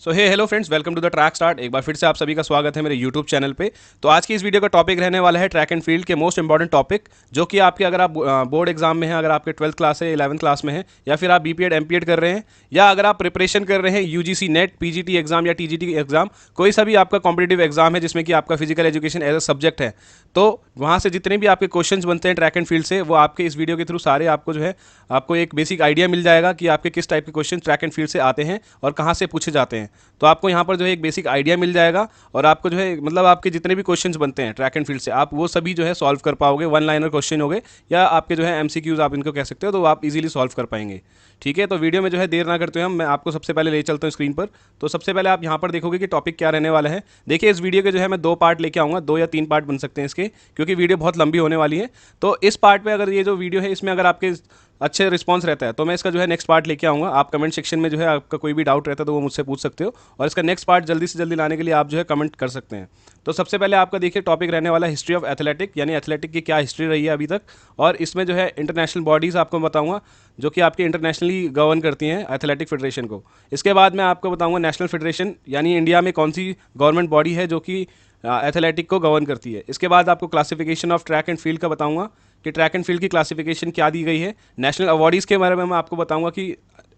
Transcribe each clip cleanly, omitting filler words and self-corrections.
So hey hello friends, welcome to the track start. एक बार फिर से आप सभी का स्वागत है मेरे यूट्यूब चैनल पे। तो आज की इस वीडियो का टॉपिक रहने वाला है ट्रैक एंड फील्ड के मोस्ट इंपॉर्टेंट टॉपिक, जो कि आपके अगर आप बोर्ड एग्जाम में हैं, अगर आपके 12th क्लास है, 11th क्लास में है, या फिर आप बीपीएड एमपीएड कर रहे हैं, या अगर आप प्रिपरेशन कर रहे हैं यूजीसी नेट, पीजीटी एग्जाम या टीजीटी एग्जाम, कोई सा भी आपका कॉम्पिटेटिव एग्जाम है जिसमें कि आपका physical education as a subject है, तो वहाँ से जितने भी आपके क्वेश्चंस बनते हैं ट्रैक एंड फील्ड से, वो आपके इस वीडियो के थ्रू सारे आपको जो है आपको एक बेसिक आइडिया मिल जाएगा कि आपके किस टाइप के क्वेश्चन ट्रैक एंड फील्ड से आते हैं और कहाँ से पूछे जाते हैं। तो आपको यहाँ पर जो है एक बेसिक आइडिया मिल जाएगा और आपको जो है मतलब आपके जितने भी क्वेश्चंस बनते हैं ट्रैक एंड फील्ड से, आप वो सभी जो है सॉल्व कर पाओगे। वन लाइनर क्वेश्चन हो गए या आपके जो है एमसीक्यूज आप इनको कह सकते हो, तो आप इजीली सॉल्व कर पाएंगे। ठीक है, तो वीडियो में जो है देर ना करते हुए मैं आपको सबसे पहले ले चलता हूँ स्क्रीन पर। तो सबसे पहले आप यहाँ पर देखोगे कि टॉपिक क्या रहने वाला है। देखिए, इस वीडियो के जो है मैं 2 पार्ट लेके आऊँगा, 2 या 3 पार्ट बन सकते हैं इसके, क्योंकि वीडियो बहुत लंबी होने वाली है। तो इस पार्ट पे अगर ये जो वीडियो है इसमें अगर आपके अच्छे रिस्पांस रहता है तो मैं इसका जो है नेक्स्ट पार्ट लेके आऊँगा। आप कमेंट सेक्शन में जो है आपका कोई भी डाउट रहता है तो वो मुझसे पूछ सकते हो, और इसका नेक्स्ट पार्ट जल्दी से जल्दी लाने के लिए आप जो है कमेंट कर सकते हैं। तो सबसे पहले आपका देखिए टॉपिक रहने वाला है हिस्ट्री ऑफ एथलेटिक, यानी एथलेटिक की क्या हिस्ट्री रही है अभी तक, और इसमें जो है इंटरनेशनल बॉडीज़ आपको बताऊंगा जो कि आपकी इंटरनेशनली गवर्न करती हैं एथलेटिक फेडरेशन को। इसके बाद मैं आपको बताऊंगा नेशनल फेडरेशन, यानी इंडिया में कौन सी गवर्नमेंट बॉडी है जो कि एथलेटिक को गवर्न करती है। इसके बाद आपको classification of track and field का बताऊंगा कि ट्रैक एंड फील्ड की क्लासिफिकेशन क्या दी गई है। नेशनल अवार्डीज़ के बारे में मैं आपको बताऊंगा कि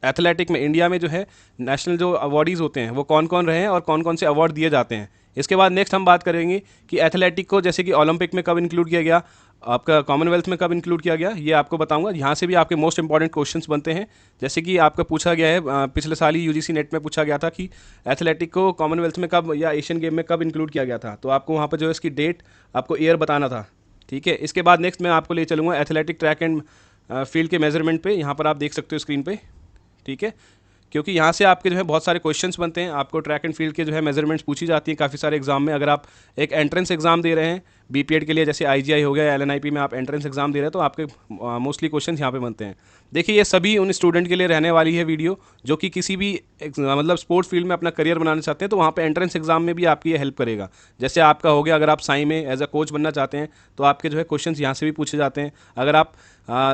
एथलेटिक में इंडिया में जो है नेशनल जो अवार्डीज़ होते हैं वो कौन कौन रहे हैं और कौन कौन से अवार्ड दिए जाते हैं। इसके बाद नेक्स्ट हम बात करेंगे कि एथलेटिक को जैसे कि ओलंपिक में कब इंक्लूड किया गया, आपका कॉमनवेल्थ में कब इंक्लूड किया गया, ये आपको बताऊंगा। यहाँ से भी आपके मोस्ट इंपॉर्टेंट क्वेश्चंस बनते हैं, जैसे कि आपका पूछा गया है पिछले साल ही यूजीसी नेट में पूछा गया था कि एथलेटिक को कॉमनवेल्थ में कब या एशियन गेम में कब इंक्लूड किया गया था, तो आपको वहाँ पर जो है इसकी डेट आपको ईयर बताना था। ठीक है, इसके बाद नेक्स्ट मैं आपको ले चलूँगा एथलेटिक ट्रैक एंड फील्ड के मेजरमेंट पे। यहाँ पर आप देख सकते हो स्क्रीन पे। ठीक है, क्योंकि यहाँ से आपके जो है बहुत सारे क्वेश्चंस बनते हैं, आपको ट्रैक एंड फील्ड के जो है मेजरमेंट्स पूछी जाती हैं काफ़ी सारे एग्जाम में। अगर आप एक एंट्रेंस एग्जाम दे रहे हैं बीपीएड के लिए, जैसे आईजीआई हो गया, एलएनआईपी में आप एंट्रेंस एग्जाम दे रहे हैं, तो आपके मोस्टली क्वेश्चंस यहाँ पे बनते हैं। देखिए, ये सभी उन स्टूडेंट के लिए रहने वाली है वीडियो जो कि किसी भी मतलब स्पोर्ट्स फील्ड में अपना करियर बनाना चाहते हैं, तो वहाँ पे एंट्रेंस एग्जाम में भी आपकी ये हेल्प करेगा। जैसे आपका हो गया, अगर आप साई में एज अ कोच बनना चाहते हैं तो आपके जो है क्वेश्चंस यहाँ से भी पूछे जाते हैं। अगर आप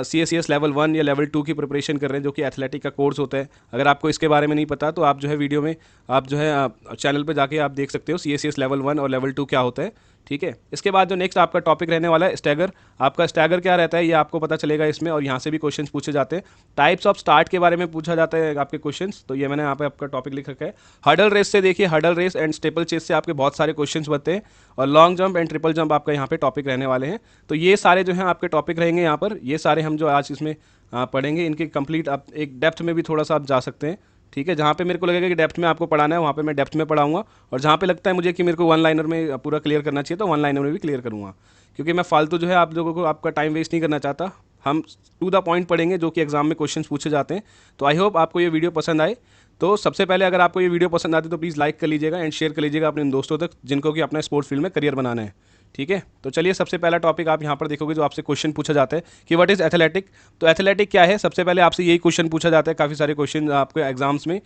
CSCS लेवल 1 या लेवल 2 की प्रिपरेशन कर रहे हैं, जो कि एथलेटिक का कोर्स होता है, अगर आपको इसके बारे में नहीं पता तो आप जो है वीडियो में आप जो है चैनल पे जाके आप देख सकते हो CSCS लेवल 1 और लेवल 2 क्या होता है। ठीक है, इसके बाद जो नेक्स्ट आपका टॉपिक रहने वाला है स्टैगर। आपका स्टैगर क्या रहता है ये आपको पता चलेगा इसमें, और यहाँ से भी क्वेश्चंस पूछे जाते हैं। टाइप्स ऑफ स्टार्ट के बारे में पूछा जाता है आपके क्वेश्चंस, तो ये मैंने यहाँ पे आपका टॉपिक लिख रखा है। हडल रेस से देखिए, hurdle race and steeple chase से आपके बहुत सारे क्वेश्चंस बनते हैं, और long jump and triple jump आपका यहाँ पे टॉपिक रहने वाले हैं। तो ये सारे जो हैं आपके टॉपिक रहेंगे यहाँ पर, ये सारे हम जो आज इसमें पढ़ेंगे, इनके कंप्लीट आप एक डेप्थ में भी थोड़ा सा आप जा सकते हैं। ठीक है, जहाँ पे मेरे को लगेगा कि डेप्थ में आपको पढ़ाना है वहाँ पे मैं डेप्थ में पढ़ाऊंगा, और जहाँ पे लगता है मुझे कि मेरे को वन लाइनर में पूरा क्लियर करना चाहिए तो वन लाइनर में भी क्लियर करूँगा, क्योंकि मैं फालतू जो है आप लोगों को आपका टाइम वेस्ट नहीं करना चाहता। हम टू द पॉइंट पढ़ेंगे जो कि एग्जाम में क्वेश्चंस पूछे जाते हैं। तो आई होप आपको ये वीडियो पसंद आए। तो सबसे पहले अगर आपको ये वीडियो पसंद आती है तो प्लीज़ लाइक कर लीजिएगा एंड शेयर कर लीजिएगा अपने दोस्तों तक जिनको कि अपना स्पोर्ट्स फील्ड में करियर बनाना है। ठीक है, तो चलिए सबसे पहला टॉपिक आप यहाँ पर देखोगे जो आपसे क्वेश्चन पूछा जाता है कि व्हाट इज़ एथलेटिक। तो एथलेटिक क्या है, सबसे पहले आपसे यही क्वेश्चन पूछा जाता है काफ़ी सारे क्वेश्चन आपके एग्जाम्स में।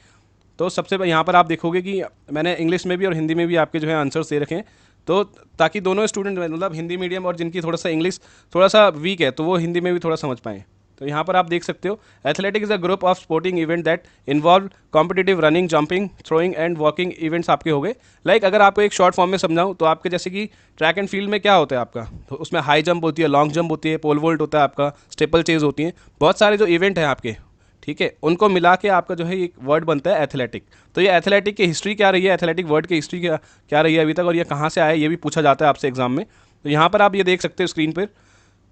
तो सबसे पहले यहाँ पर आप देखोगे कि मैंने इंग्लिश में भी और हिंदी में भी आपके जो है आंसर्स दे रखे हैं, तो ताकि दोनों स्टूडेंट मतलब हिंदी मीडियम और जिनकी थोड़ा सा इंग्लिश थोड़ा सा वीक है तो वो हिंदी में भी थोड़ा समझ पाएँ। तो यहाँ पर आप देख सकते हो, athletic is a group of sporting event that involve competitive running, jumping, throwing and walking events आपके हो गए। लाइक अगर आपको एक शॉर्ट फॉर्म में समझाऊँ तो आपके जैसे कि ट्रैक एंड फील्ड में क्या होता है आपका, तो उसमें हाई जंप होती है, लॉन्ग जंप होती है, पोल वोल्ट होता है आपका, स्टेपल चेज होती हैं, बहुत सारे जो इवेंट हैं आपके। ठीक है, उनको मिला के आपका जो है एक वर्ड बनता है एथलेटिक। तो ये एथलेटिक की हिस्ट्री क्या रही है, एथलेटिक वर्ड की हिस्ट्री क्या क्या रही है अभी तक, और ये कहाँ से आया ये भी पूछा जाता है आपसे एग्जाम में। तो यहाँ पर आप ये देख सकते हो स्क्रीन पर।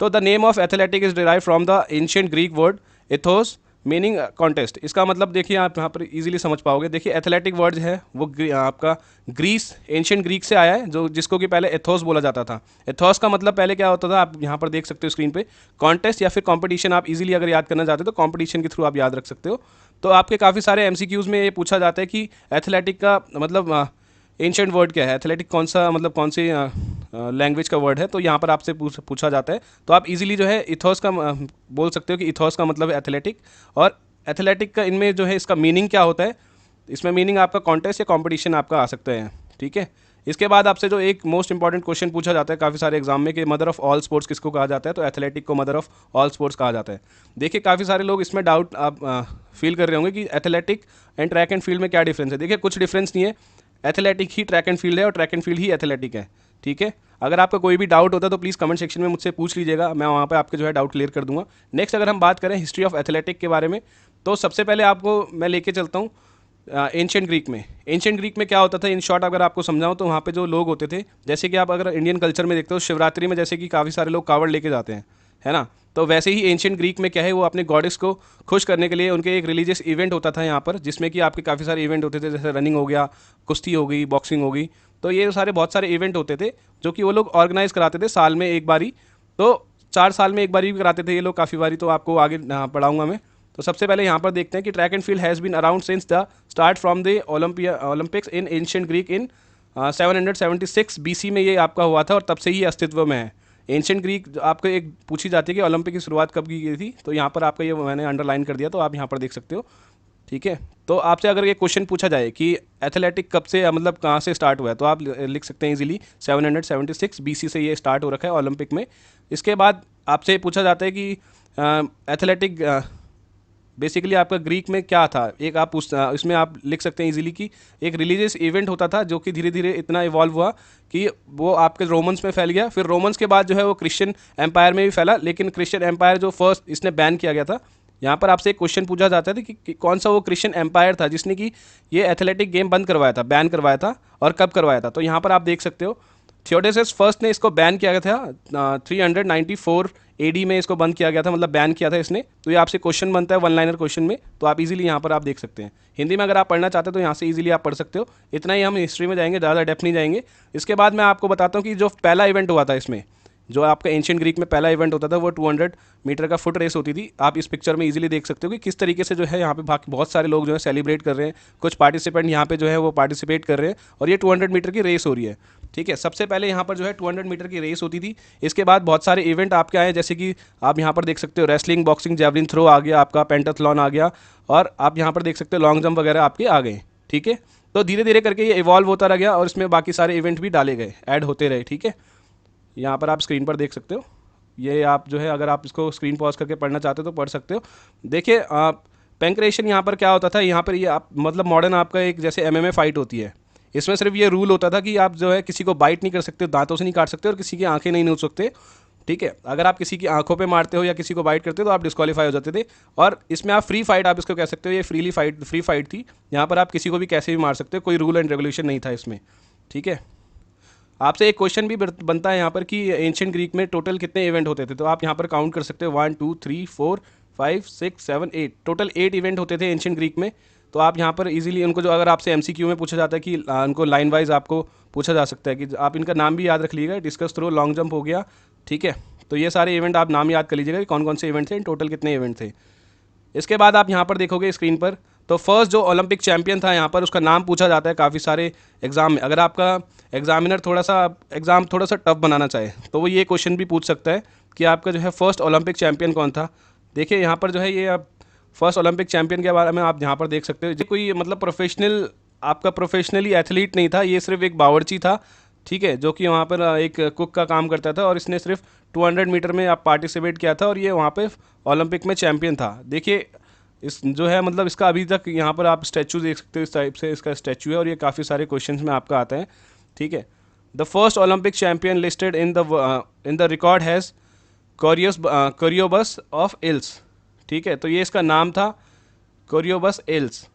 तो the name of athletic is derive from the ancient Greek word Athos meaning contest. इसका मतलब देखिए आप यहाँ पर इजीली समझ पाओगे। देखिए एथलेटिक वर्ड है वो आपका ग्रीस, एंशिएंट ग्रीक से आया है, जो जिसको कि पहले एथोस बोला जाता था। एथोस का मतलब पहले क्या होता था आप यहाँ पर देख सकते हो स्क्रीन पे, कॉन्टेस्ट या फिर कंपटीशन। आप इजीली अगर याद करना चाहते हो तो कंपटीशन के थ्रू आप याद रख सकते हो। तो आपके काफ़ी सारे एमसीक्यूज़ में ये पूछा जाता है कि एथलेटिक का मतलब एंशिएंट वर्ड क्या है, एथलेटिक कौन सा मतलब कौन सी लैंग्वेज का वर्ड है, तो यहाँ पर आपसे पूछा जाता है। तो आप इजीली जो है इथोस का बोल सकते हो कि इथोस का मतलब है एथलेटिक, और एथलेटिक का इनमें जो है इसका मीनिंग क्या होता है, इसमें मीनिंग आपका कॉन्टेस्ट या कॉम्पिटिशन आपका आ सकता है। ठीक है, इसके बाद आपसे जो एक मोस्ट इंपॉर्टेंट क्वेश्चन पूछा जाता है काफ़ी सारे एग्जाम में कि मदर ऑफ ऑल स्पोर्ट्स किसको कहा जाता है, तो एथलेटिक को मदर ऑफ ऑल स्पोर्ट्स कहा जाता है। देखिए काफ़ी सारे लोग इसमें डाउट आप फील कर रहे होंगे कि athletic and track and field में क्या डिफरेंस है। देखिए कुछ डिफरेंस नहीं है, athletic he track and field है और track and field he athletic है। ठीक है, अगर आपका कोई भी डाउट होता है तो प्लीज़ कमेंट सेक्शन में मुझसे पूछ लीजिएगा, मैं वहाँ पे आपके जो है डाउट क्लियर कर दूंगा। नेक्स्ट अगर हम बात करें हिस्ट्री ऑफ एथलेटिक के बारे में, तो सबसे पहले आपको मैं लेके चलता हूँ एंशियंट ग्रीक में। एंशियंट ग्रीक में क्या होता था, इन शॉर्ट अगर आपको समझाऊँ तो वहाँ पे जो लोग होते थे, जैसे कि आप अगर इंडियन कल्चर में देखते हो शिवरात्रि में जैसे कि काफ़ी सारे लोग कावड़ लेके जाते हैं, है ना, तो वैसे ही एंशियंट ग्रीक में क्या है, वो अपने गॉडेस को खुश करने के लिए उनके एक रिलीजियस इवेंट होता था यहाँ पर, जिसमें कि आपके काफ़ी सारे इवेंट होते थे, जैसे रनिंग हो गया, कुश्ती हो गई, बॉक्सिंग हो गई। तो ये सारे बहुत सारे इवेंट होते थे जो कि वो लोग ऑर्गेनाइज कराते थे साल में एक बारी। तो 4 साल में एक बारी भी कराते थे ये लोग काफ़ी बारी, तो आपको आगे पढ़ाऊंगा मैं। तो सबसे पहले यहाँ पर देखते हैं कि track and field has been around since the start from the Olympics in ancient Greek in 776 BC में ये आपका हुआ था और तब से ही अस्तित्व में है। एंशियंट ग्रीक आपको एक पूछी जाती है कि ओलंपिक की शुरुआत कब की गई थी, तो यहाँ पर आपका ये मैंने अंडरलाइन कर दिया, तो आप यहाँ पर देख सकते हो। ठीक है, तो आपसे अगर ये क्वेश्चन पूछा जाए कि एथलेटिक कब से मतलब कहाँ से स्टार्ट हुआ है, तो आप लिख सकते हैं इजीली 776 BC से ये स्टार्ट हो रखा है ओलंपिक में। इसके बाद आपसे पूछा जाता है कि एथलेटिक बेसिकली आपका ग्रीक में क्या था, एक आप इसमें आप लिख सकते हैं इजीली कि एक रिलीजियस इवेंट होता था जो कि धीरे धीरे इतना इवॉल्व हुआ कि वो आपके रोमन्स में फैल गया, फिर रोमन्स के बाद जो है वो क्रिश्चियन एम्पायर में भी फैला, लेकिन क्रिश्चियन एम्पायर जो फर्स्ट इसने बैन किया गया था। यहाँ पर आपसे एक क्वेश्चन पूछा जाता है कि कौन सा वो क्रिश्चियन एम्पायर था जिसने कि ये एथलेटिक गेम बंद करवाया था, बैन करवाया था, और कब करवाया था। तो यहाँ पर आप देख सकते हो थियोडेसिस फर्स्ट ने इसको बैन किया गया था 394 AD में इसको बंद किया गया था, मतलब बैन किया था इसने। तो ये आपसे क्वेश्चन बनता है वन लाइनर क्वेश्चन में, तो आप इजीली यहाँ पर आप देख सकते हैं। हिंदी में अगर आप पढ़ना चाहते हो तो यहाँ से इजीली आप पढ़ सकते हो। इतना ही हम हिस्ट्री में जाएंगे, ज़्यादा डेप्थ नहीं जाएंगे। इसके बाद मैं आपको बताता हूँ कि जो पहला इवेंट हुआ था इसमें, जो आपका एंशियंट ग्रीक में पहला इवेंट होता था वो 200 मीटर का फुट रेस होती थी। आप इस पिक्चर में इजीली देख सकते हो कि किस तरीके से जो है यहाँ पे बाकी बहुत सारे लोग जो है सेलिब्रेट कर रहे हैं, कुछ पार्टिसिपेंट यहाँ पे जो है वो पार्टिसिपेट कर रहे हैं, और ये 200 मीटर की रेस हो रही है। ठीक है, सबसे पहले यहाँ पर जो है 200 मीटर की रेस होती थी। इसके बाद बहुत सारे इवेंट आपके आए, जैसे कि आप यहाँ पर देख सकते हो रेसलिंग, बॉक्सिंग, जेवलिन थ्रो आ गया आपका, पेंटाथलॉन आ गया, और आप यहाँ पर देख सकते हो लॉन्ग जंप वगैरह आपके आ गए। ठीक है, तो धीरे धीरे करके ये इवॉल्व होता रह गया और इसमें बाकी सारे इवेंट भी डाले गए, ऐड होते रहे। ठीक है, यहाँ पर आप स्क्रीन पर देख सकते हो, ये आप जो है अगर आप इसको स्क्रीन पॉज करके पढ़ना चाहते हो तो पढ़ सकते हो। देखिए पेंक्रेशन यहाँ पर क्या होता था, यहाँ पर ये आप मतलब मॉडर्न आपका एक जैसे MMA फाइट होती है, इसमें सिर्फ ये रूल होता था कि आप जो है किसी को बाइट नहीं कर सकते, दांतों से नहीं काट सकते और किसी की आंखें नहीं नोच सकते। ठीक है, अगर आप किसी की आंखों पे मारते हो या किसी को बाइट करते हो तो आप डिस्क्वालीफाई हो जाते थे। और इसमें आप फ्री फाइट आप इसको कह सकते हो, ये फ्री फाइट थी, यहाँ पर आप किसी को भी कैसे भी मार सकते हो, कोई रूल एंड रेगुलेशन नहीं था इसमें। ठीक है, आपसे एक क्वेश्चन भी बनता है यहाँ पर कि एंशियंट ग्रीक में टोटल कितने इवेंट होते थे, तो आप यहाँ पर काउंट कर सकते हो 1 2 3 4 5 6 7 8, टोटल 8 इवेंट होते थे एंशियंट ग्रीक में। तो आप यहाँ पर इजीली उनको जो अगर आपसे MCQ में पूछा जाता है कि उनको लाइन वाइज आपको पूछा जा सकता है कि आप इनका नाम भी याद रख लीजिएगा, डिस्कस थ्रो, लॉन्ग जंप हो गया। ठीक है, तो ये सारे इवेंट आप नाम याद कर लीजिएगा कि कौन कौन से इवेंट थे, टोटल कितने इवेंट थे। इसके बाद आप यहाँ पर देखोगे स्क्रीन पर, तो फर्स्ट जो ओलंपिक चैंपियन था यहाँ पर उसका नाम पूछा जाता है काफ़ी सारे एग्जाम में। अगर आपका एग्जामिनर एग्ज़ाम थोड़ा सा टफ बनाना चाहे तो वो ये क्वेश्चन भी पूछ सकता है कि आपका जो है फर्स्ट ओलंपिक चैंपियन कौन था। देखिए यहाँ पर जो है ये आप फर्स्ट ओलंपिक चैंपियन के बारे में आप यहाँ पर देख सकते हो, जो कोई मतलब प्रोफेशनली एथलीट नहीं था, ये सिर्फ एक बावर्ची था। ठीक है, जो कि वहाँ पर एक कुक का काम करता था और इसने सिर्फ 200 मीटर में आप पार्टिसिपेट किया था और ये वहाँ पे ओलंपिक में चैंपियन था। देखिए इस जो है मतलब इसका अभी तक यहाँ पर आप स्टैचू देख सकते हो, इस टाइप से इसका स्टैचू है और ये काफ़ी सारे क्वेश्चंस में आपका आता है। ठीक है, the first Olympic champion listed in the record has Coroebus of Elis. ठीक है, तो ये इसका नाम था कोरियोबस इल्स।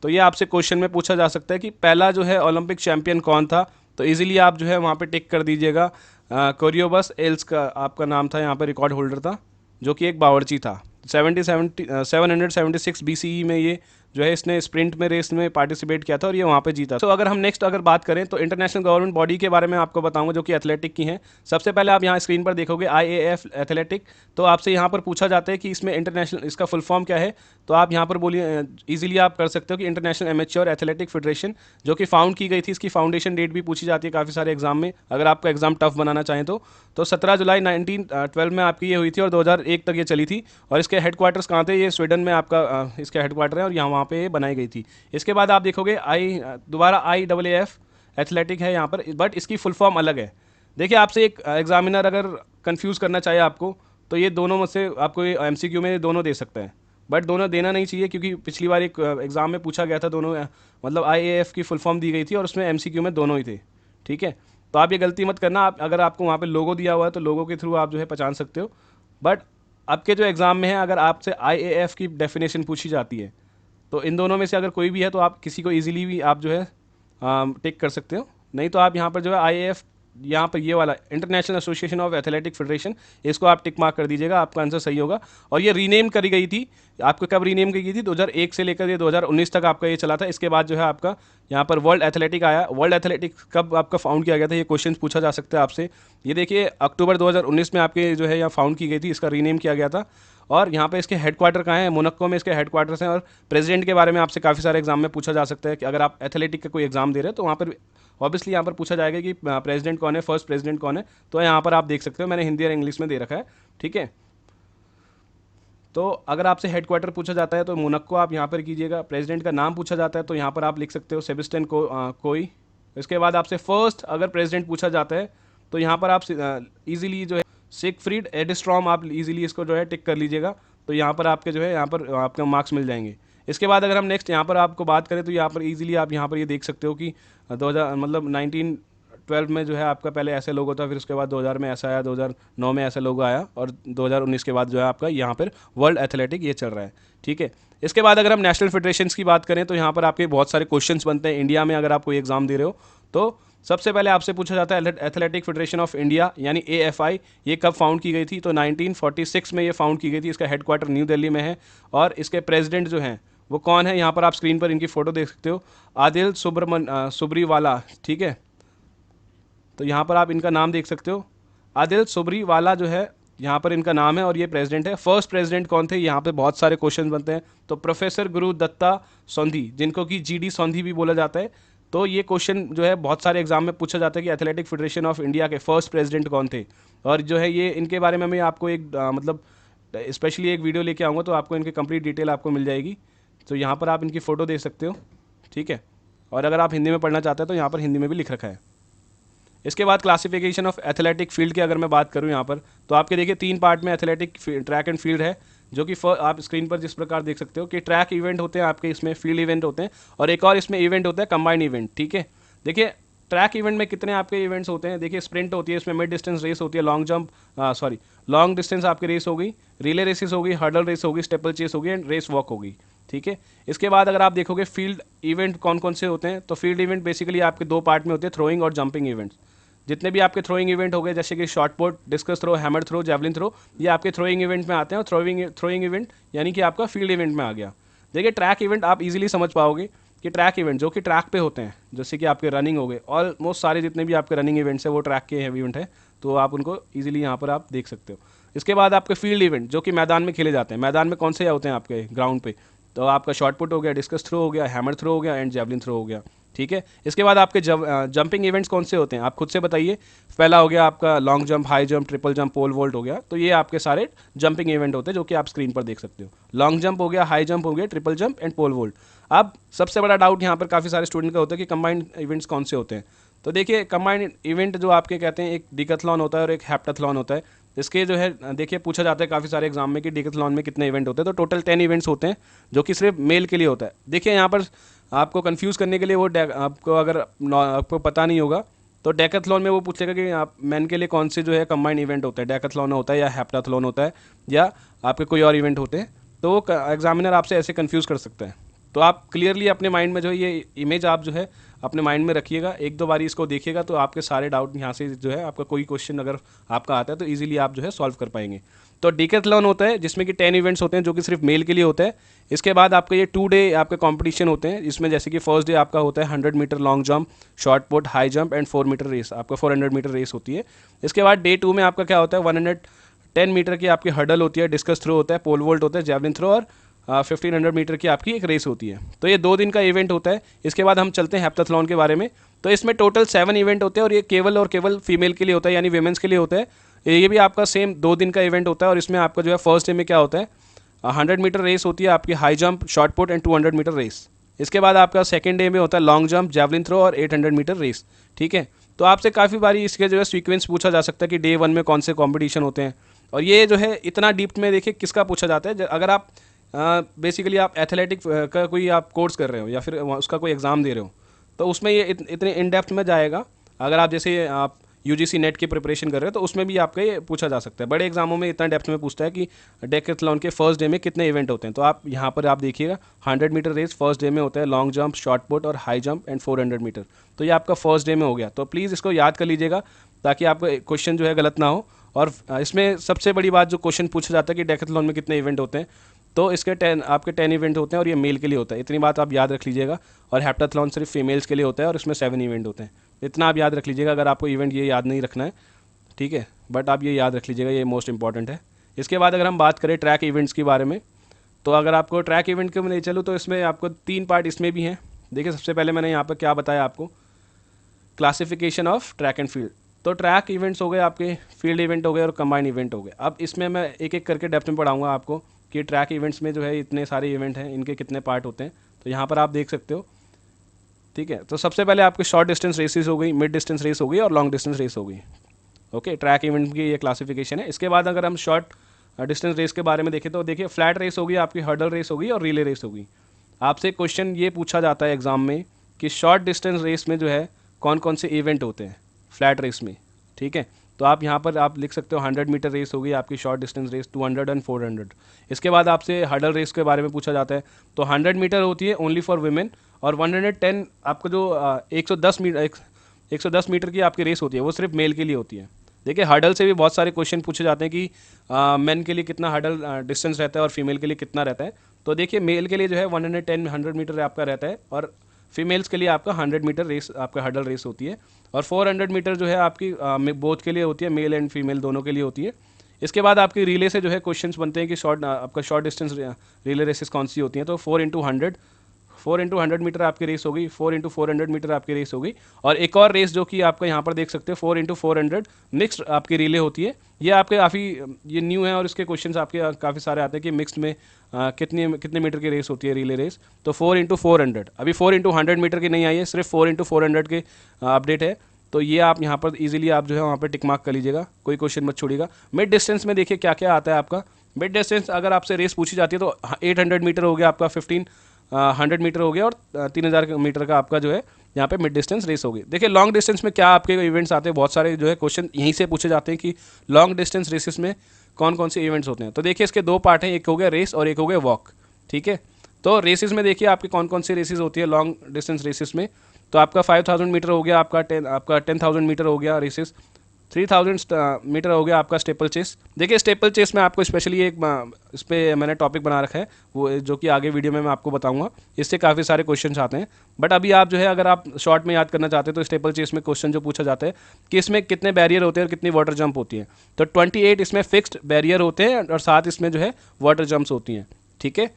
तो ये आपसे क्वेश्चन में पूछा जा सकता है कि पहला जो है ओलंपिक चैंपियन कौन था, तो इजीली आप जो है वहाँ पे टिक कर दीजिएगा, कोरियोबस इल्स का आपका नाम था, यहाँ पे रिकॉर्ड होल्डर था, जो कि एक बावर्ची था। 776 BCE में ये जो है इसने स्प्रिंट में रेस में पार्टिसिपेट किया था और ये वहाँ पे जीता। तो अगर हम नेक्स्ट अगर बात करें तो इंटरनेशनल गवर्नमेंट बॉडी के बारे में आपको बताऊंगा जो कि एथलेटिक की हैं। सबसे पहले आप यहाँ स्क्रीन पर देखोगे IAAF एथलेटिक, तो आपसे यहाँ पर पूछा जाता है कि इसमें इंटरनेशनल इसका फुल फॉर्म क्या है, तो आप यहाँ पर बोलिए इजीली आप कर सकते हो कि इंटरनेशनल एमेच्योर एथलेटिक फेडरेशन, जो कि फाउंड की गई थी। इसकी फाउंडेशन डेट भी पूछी जाती है काफ़ी सारे एग्जाम में, अगर आपका एग्जाम टफ बनाना चाहें तो 17 जुलाई 1912 में आपकी ये हुई थी और 2001 तक ये चली थी। और इसके हेडक्वार्टर्स कहाँ थे, ये स्वीडन में आपका इसका हेडक्वार्टर है और यहाँ वहाँ पे बनाई गई थी। इसके बाद आप देखोगे दोबारा IAAF एथलेटिक है यहाँ पर, बट इसकी फुल फॉर्म अलग है। देखिए आपसे एक एग्जामिनर अगर कंफ्यूज करना चाहे आपको, तो ये दोनों में से आपको ये एमसीक्यू में दोनों दे सकता है, बट दोनों देना नहीं चाहिए, क्योंकि पिछली बार एक एग्ज़ाम में पूछा गया था दोनों, मतलब आईएएफ की फुल फॉर्म दी गई थी और उसमें एमसीक्यू में दोनों ही थे। ठीक है, तो आप ये गलती मत करना। आप अगर आपको वहाँ पे लोगो दिया हुआ है तो लोगो के थ्रू आप जो है पहचान सकते हो, बट आपके जो एग्ज़ाम में है अगर आपसे आईएएफ की डेफिनेशन पूछी जाती है तो इन दोनों में से अगर कोई भी है तो आप किसी को ईजिली भी आप जो है टिक कर सकते हो। नहीं तो आप यहाँ पर जो है आईएएफ, यहाँ पर ये वाला international association of athletic federation, इसको आप टिक मार्क कर दीजिएगा, आपका आंसर सही होगा। और ये रीनेम करी गई थी, आपको कब रीनेम की गई थी? 2001 से लेकर ये 2019 तक आपका ये चला था। इसके बाद जो है आपका यहाँ पर वर्ल्ड एथलेटिक आया। वर्ल्ड एथलेटिक कब आपका फाउंड किया गया था, ये क्वेश्चन पूछा जा सकता है आपसे। ये देखिए अक्टूबर 2019 में आपके जो है यहाँ फाउंड की गई थी, इसका रीनेम किया गया था। और यहाँ पे इसके हेडक्वार्टर कहाँ है? मोनाको में इसके हेडक्वार्टर्स हैं। और प्रेसिडेंट के बारे में आपसे काफ़ी सारे एग्जाम में पूछा जा सकता है कि अगर आप एथलेटिक का कोई एग्जाम दे रहे हो तो वहाँ पर ऑब्वियसली यहाँ पर पूछा जाएगा कि प्रेसिडेंट कौन है, फर्स्ट प्रेसिडेंट कौन है। तो यहाँ पर आप देख सकते हो, मैंने हिंदी और इंग्लिश में दे रखा है। ठीक है, तो अगर आपसे हेडक्वार्टर पूछा जाता है तो मोनाको आप यहाँ पर कीजिएगा। प्रेसिडेंट का नाम पूछा जाता है तो यहाँ पर आप लिख सकते हो सेबेस्टियन कोई। इसके बाद आपसे फर्स्ट अगर प्रेसिडेंट पूछा जाता है तो यहाँ पर आप इजीली जो है सिगफ्रीड एडस्ट्रॉम, आप इजीली इसको जो है टिक कर लीजिएगा। तो यहाँ पर आपके जो है यहाँ पर आपके मार्क्स मिल जाएंगे। इसके बाद अगर हम नेक्स्ट यहाँ पर आपको बात करें तो यहाँ पर इजीली आप यहाँ पर ये देख सकते हो कि 2000 मतलब 1912 में जो है आपका पहले ऐसे लोगो था, फिर उसके बाद 2000 में ऐसा आया, 2009 में ऐसा लोगो आया, और 2019 के बाद जो है आपका यहाँ पर वर्ल्ड एथलेटिक ये चल रहा है। ठीक है, इसके बाद अगर हम नेशनल फेडरेशंस की बात करें तो यहाँ पर आपके बहुत सारे क्वेश्चंस बनते हैं। इंडिया में अगर आप कोई एग्जाम दे रहे हो तो सबसे पहले आपसे पूछा जाता है एथलेटिक फेडरेशन ऑफ इंडिया यानी एएफआई, ये कब फाउंड की गई थी? तो 1946 में ये फाउंड की गई थी। इसका हेडक्वार्टर न्यू दिल्ली में है और इसके प्रेसिडेंट जो हैं वो कौन है? यहाँ पर आप स्क्रीन पर इनकी फ़ोटो देख सकते हो, आदिल सुब्रीवाला। ठीक है, तो यहाँ पर आप इनका नाम देख सकते हो, आदिल सुब्रीवाला जो है यहाँ पर इनका नाम है और ये प्रेसिडेंट है। फर्स्ट प्रेसिडेंट कौन थे? यहाँ पे बहुत सारे क्वेश्चन बनते हैं। तो प्रोफेसर गुरु दत्ता सौंधी, जिनको कि जीडी सौंधी भी बोला जाता है। तो ये क्वेश्चन जो है बहुत सारे एग्जाम में पूछा जाता है कि एथलेटिक फेडरेशन ऑफ इंडिया के फर्स्ट प्रेसिडेंट कौन थे। और जो है ये इनके बारे में मैं आपको एक मतलब स्पेशली एक वीडियो लेके आऊँगा तो आपको इनकी कंप्लीट डिटेल आपको मिल जाएगी। तो यहाँ पर आप इनकी फ़ोटो देख सकते हो। ठीक है, और अगर आप हिंदी में पढ़ना चाहते हैं तो यहाँ पर हिंदी में भी लिख रखा है। इसके बाद क्लासिफिकेशन ऑफ एथलेटिक फील्ड की अगर मैं बात करूँ यहाँ पर, तो आपके देखिए 3 पार्ट में एथलेटिक ट्रैक एंड फील्ड है, जो कि आप स्क्रीन पर जिस प्रकार देख सकते हो कि ट्रैक इवेंट होते हैं आपके, इसमें फील्ड इवेंट होते हैं, और एक और इसमें इवेंट होता है कंबाइंड इवेंट। ठीक है, देखिए ट्रैक इवेंट में कितने आपके इवेंट्स होते हैं? देखिए स्प्रिंट होती है, इसमें मिड डिस्टेंस रेस होती है, लॉन्ग डिस्टेंस आपकी रेस हो गई, रिले रेसेस होगी, हर्डल रेस होगी, स्टेपल चेस होगी एंड रेस वॉक होगी। ठीक है, इसके बाद अगर आप देखोगे फील्ड इवेंट कौन कौन से होते हैं, तो फील्ड इवेंट बेसिकली आपके 2 पार्ट में होते हैं, थ्रोइंग और जंपिंग इवेंट्स। जितने भी आपके थ्रोइंग इवेंट हो गए जैसे कि short put, discus throw, hammer throw, javelin throw, ये आपके थ्रोइंग इवेंट में आते हैं। और थ्रोइंग इवेंट यानी कि आपका फील्ड इवेंट में आ गया। देखिए ट्रैक इवेंट आप इजीली समझ पाओगे कि ट्रैक इवेंट जो कि ट्रैक पे होते हैं, जैसे कि आपके रनिंग हो गए, ऑलमोस्ट सारे जितने भी आपके रनिंग इवेंट्स हैं वो ट्रैक के इवेंट है, तो आप उनको ईजिली यहाँ पर आप देख सकते हो। इसके बाद आपके फील्ड इवेंट जो कि मैदान में खेले जाते हैं। मैदान में कौन से होते हैं आपके ग्राउंड पे? तो आपका शॉर्ट पुट हो गया, डिस्कस थ्रो हो गया, हैमर थ्रो हो गया एंड जेवलिन थ्रो हो गया। ठीक है, इसके बाद आपके जंपिंग इवेंट्स कौन से होते हैं? आप खुद से बताइए। पहला हो गया आपका long jump, high jump, triple jump, pole vault हो गया। तो ये आपके सारे जंपिंग इवेंट होते हैं जो कि आप स्क्रीन पर देख सकते हो। लॉन्ग जंप हो गया, हाई जंप हो गया, triple jump and pole vault. अब सबसे बड़ा डाउट यहाँ पर काफ़ी सारे स्टूडेंट का होता है कि कंबाइंड इवेंट्स कौन से होते हैं। तो देखिए कंबाइंड इवेंट जो आपके कहते हैं, एक डिकैथलॉन होता है और एक हेप्टाथलॉन होता है। इसके जो है देखिए पूछा जाता है काफ़ी सारे एग्जाम में कि डिकैथलॉन में कितने इवेंट होते हैं। तो टोटल 10 इवेंट्स होते हैं जो कि सिर्फ मेल के लिए होता है। देखिए यहाँ पर आपको कंफ्यूज करने के लिए वो आपको अगर आपको पता नहीं होगा तो डेकाथलॉन में वो पूछेगा कि आप मैन के लिए कौन से जो है कंबाइंड इवेंट होता है, डेकाथलॉन होता है या हेप्टाथलॉन होता है या आपके कोई और इवेंट होते हैं। तो वो एग्जामिनर आपसे ऐसे कंफ्यूज कर सकता है। तो आप क्लियरली अपने माइंड में जो है ये इमेज आप जो है अपने माइंड में रखिएगा, 1-2 बारी इसको देखिएगा तो आपके सारे डाउट यहाँ से जो है आपका कोई क्वेश्चन अगर आपका आता है तो इजीली आप जो है सॉल्व कर पाएंगे। तो डिकैथलॉन होता है जिसमें कि 10 इवेंट्स होते हैं जो कि सिर्फ मेल के लिए होता है। इसके बाद आपके ये 2 डे आपके कंपटीशन होते हैं, इसमें जैसे कि फर्स्ट डे आपका होता है 100 metre long jump, short put, high jump and 4 metre race, आपका 400 मीटर रेस होती है। इसके बाद डे 2 में आपका क्या होता है, 110 मीटर की आपकी हर्डल होती है, डिस्कस थ्रो होता है, पोल वोल्ट होता है, जेवलिन थ्रो और 1500 मीटर की आपकी एक रेस होती है। तो ये 2 दिन का इवेंट होता है। इसके बाद हम चलते हैं हेप्टाथलॉन के बारे में। तो इसमें टोटल 7 इवेंट होते हैं और ये केवल फीमेल के लिए होता है यानी वीमेंस के लिए होता है। ये भी आपका सेम 2 दिन का इवेंट होता है और इसमें आपका जो है फर्स्ट डे में क्या होता है, 100 मीटर रेस होती है आपकी, high jump, short put and 200 metre race. इसके बाद आपका सेकेंड डे में होता है लॉन्ग जंप, जैवलिन थ्रो और 800 मीटर रेस। ठीक है, तो आपसे काफ़ी बारी इसके जो है सीक्वेंस पूछा जा सकता है कि डे 1 में कौन से कॉम्पिटिशन होते हैं। और ये जो है इतना डीप में देखिए किसका पूछा जाता है, अगर आप बेसिकली आप एथलेटिक का कोई आप कोर्स कर रहे हो या फिर उसका कोई एग्ज़ाम दे रहे हो, तो उसमें ये इतने इन डेप्थ में जाएगा। अगर आप जैसे आप यूजीसी नेट की प्रिपरेशन कर रहे हो तो उसमें भी आपका ये पूछा जा सकता है। बड़े एग्जामों में इतना डेप्थ में पूछता है कि डेकाथलॉन के फर्स्ट डे में कितने इवेंट होते हैं। तो आप यहाँ पर आप देखिएगा 100 मीटर रेस फर्स्ट डे में होता है, लॉन्ग जंप, शॉर्ट पुट और हाई जंप एंड 400 मीटर। तो ये आपका फर्स्ट डे में हो गया। तो प्लीज़ इसको याद कर लीजिएगा ताकि आपका क्वेश्चन जो है गलत ना हो। और इसमें सबसे बड़ी बात जो क्वेश्चन पूछा जाता है कि डेकाथलॉन में कितने इवेंट होते हैं, तो इसके 10 इवेंट होते हैं और ये मेल के लिए होता है। इतनी बात आप याद रख लीजिएगा। और हेप्टाथलॉन सिर्फ फीमेल्स के लिए होता है और इसमें 7 इवेंट होते हैं। इतना आप याद रख लीजिएगा। अगर आपको इवेंट ये याद नहीं रखना है, ठीक है, बट आप ये याद रख लीजिएगा, ये मोस्ट इंपॉर्टेंट है। इसके बाद अगर हम बात करें ट्रैक इवेंट्स के बारे में, तो अगर आपको ट्रैक इवेंट के में ले चलूँ तो इसमें आपको 3 पार्ट इसमें भी हैं। देखिए, सबसे पहले मैंने यहाँ पर क्या बताया आपको, classification of track and field. तो ट्रैक इवेंट्स हो गए आपके, फील्ड इवेंट हो गए और कंबाइंड इवेंट हो गए। अब इसमें मैं एक एक करके डेप्थ में पढ़ाऊँगा आपको कि ट्रैक इवेंट्स में जो है इतने सारे इवेंट हैं, इनके कितने पार्ट होते हैं। तो यहाँ पर आप देख सकते हो, ठीक है। तो सबसे पहले आपकी शॉर्ट डिस्टेंस रेसेस हो गई, मिड डिस्टेंस रेस हो गई और लॉन्ग डिस्टेंस रेस हो गई। ओके, ट्रैक इवेंट की ये क्लासिफिकेशन है। इसके बाद अगर हम शॉर्ट डिस्टेंस रेस के बारे में देखें तो देखिए, फ्लैट रेस होगी आपकी, हर्डल रेस होगी और रिले रेस होगी। आपसे क्वेश्चन ये पूछा जाता है एग्जाम में कि शॉर्ट डिस्टेंस रेस में जो है कौन कौन से इवेंट होते हैं फ्लैट रेस में। ठीक है, तो आप यहाँ पर आप लिख सकते हो 100 मीटर रेस होगी आपकी शॉर्ट डिस्टेंस रेस, 200 एंड 400। इसके बाद आपसे हर्डल रेस के बारे में पूछा जाता है। तो 100 मीटर होती है ओनली फॉर वुमेन और 110 आपका जो 110 मीटर की आपकी रेस होती है वो सिर्फ मेल के लिए होती है। देखिए, हर्डल से भी बहुत सारे क्वेश्चन पूछे जाते हैं कि मेन के लिए कितना हर्डल डिस्टेंस रहता है और फीमेल के लिए कितना रहता है। तो देखिए, मेल के लिए जो है 100 मीटर आपका रहता है और फीमेल्स के लिए आपका 100 मीटर रेस आपका हर्डल रेस होती है। और 400 मीटर जो है आपकी बोथ के लिए होती है, मेल एंड फीमेल दोनों के लिए होती है। इसके बाद आपकी रिले से जो है क्वेश्चंस बनते हैं कि आपका शॉर्ट डिस्टेंस रिले रेसेस कौन सी होती हैं। तो 4x100 मीटर आपकी रेस होगी, 4x400 मीटर आपकी रेस होगी। और एक और रेस जो कि आपका यहाँ पर देख सकते हैं 4x400 मिक्स्ड आपकी रिले होती है। ये आपके काफ़ी ये न्यू है और इसके क्वेश्चंस आपके काफ़ी सारे आते हैं कि मिक्स्ड में कितने मीटर की रेस होती है रिले रेस। तो 4x400, अभी 4x100 मीटर की नहीं आई है, सिर्फ 4x400 के अपडेट है। तो ये आप यहाँ पर इजीली आप जो है वहाँ पर टिक मार्क कर लीजिएगा, कोई क्वेश्चन मत छोड़िएगा। मिड डिस्टेंस में देखिए क्या क्या आता है आपका। मिड डिस्टेंस अगर आपसे रेस पूछी जाती है तो 800 मीटर हो गया आपका, 1500 मीटर हो गया और 3000 मीटर का आपका जो है यहाँ पे मिड डिस्टेंस रेस होगी। देखिए, लॉन्ग डिस्टेंस में क्या आपके इवेंट्स आते हैं, बहुत सारे जो है क्वेश्चन यहीं से पूछे जाते हैं कि लॉन्ग डिस्टेंस रेसेस में कौन कौन से इवेंट्स होते हैं। तो देखिए, इसके 2 पार्ट हैं, एक हो गया रेस और एक हो गया वॉक। ठीक है, तो रेसेस में देखिए आपके कौन कौन सी रेसेस होती है लॉन्ग डिस्टेंस रेसेस में। तो आपका 5000 मीटर हो गया, आपका 10,000 मीटर हो गया रेसेस, 3000 मीटर हो गया आपका स्टेपल चेस। देखिए, स्टेपल चेस में आपको स्पेशली एक इस पर मैंने टॉपिक बना रखा है, वो जो कि आगे वीडियो में मैं आपको बताऊंगा। इससे काफ़ी सारे क्वेश्चन आते हैं, बट अभी आप जो है अगर आप शॉर्ट में याद करना चाहते हैं तो स्टेपल चेस में क्वेश्चन जो पूछा जाता है कि इसमें कितने बैरियर होते हैं और कितनी वाटर जंप होती है। तो 28 इसमें फिक्स्ड बैरियर होते हैं और 7 इसमें जो है वाटर जंप्स होती हैं। ठीक है,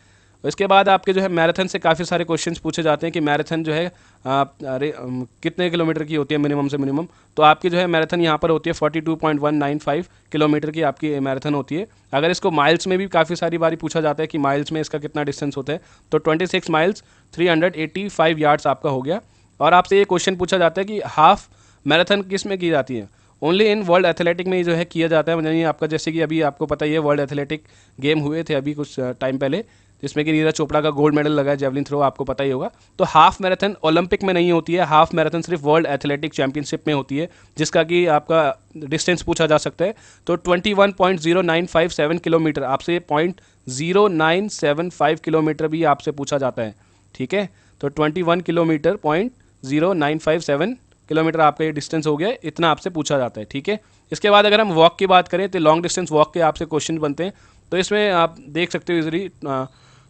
इसके बाद आपके जो है मैराथन से काफ़ी सारे क्वेश्चंस पूछे जाते हैं कि मैराथन जो है कितने किलोमीटर की होती है मिनिमम से मिनिमम। तो आपकी जो है मैराथन यहाँ पर होती है 42.195 किलोमीटर की आपकी मैराथन होती है। अगर इसको माइल्स में भी काफ़ी सारी बारी पूछा जाता है कि माइल्स में इसका कितना डिस्टेंस होता है, तो 26 माइल्स 385 यार्ड्स आपका हो गया। और आपसे ये क्वेश्चन पूछा जाता है कि हाफ मैराथन किस में की जाती है, ओनली इन वर्ल्ड एथलेटिक में जो है किया जाता है। यानी आपका जैसे कि अभी आपको पता ही है वर्ल्ड एथलेटिक गेम हुए थे अभी कुछ टाइम पहले, जिसमें कि नीरज चोपड़ा का गोल्ड मेडल लगा है जैवलिन थ्रो, आपको पता ही होगा। तो हाफ मैराथन ओलंपिक में नहीं होती है, हाफ मैराथन सिर्फ वर्ल्ड एथलेटिक चैंपियनशिप में होती है, जिसका कि आपका डिस्टेंस पूछा जा सकता है। तो 21.0957 किलोमीटर, आपसे 0.0975 किलोमीटर भी आपसे पूछा जाता है। ठीक है, तो 21 किलोमीटर 0.0957 किलोमीटर आपका ये डिस्टेंस हो गया, इतना आपसे पूछा जाता है। ठीक है, इसके बाद अगर हम वॉक की बात करें तो लॉन्ग डिस्टेंस वॉक के आपसे क्वेश्चन बनते हैं। तो इसमें आप देख सकते हो इजली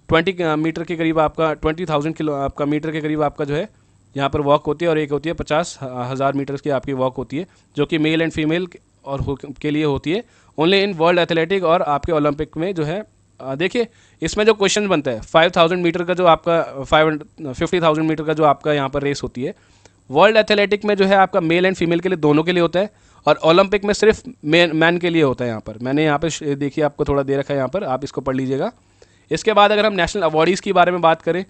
20 मीटर के करीब आपका 20,000 किलो आपका मीटर के करीब आपका जो है यहाँ पर वॉक होती है, और एक होती है 50,000 मीटर की आपकी वॉक होती है, जो कि मेल एंड फीमेल और के लिए होती है, ओनली इन वर्ल्ड एथलेटिक और आपके ओलंपिक में जो है। देखिए, इसमें जो क्वेश्चन बनता है 5000 मीटर का जो आपका 50,000 मीटर का जो आपका यहाँ पर रेस होती है, वर्ल्ड एथलेटिक में जो है आपका मेल एंड फीमेल के लिए दोनों के लिए होता है, और ओलंपिक में सिर्फ मैन के लिए होता है। यहाँ पर मैंने यहाँ पे देखिए आपको थोड़ा दे रखा है, यहाँ पर आप इसको पढ़ लीजिएगा। इसके बाद अगर हम नेशनल अवार्डीज़ के बारे में बात करें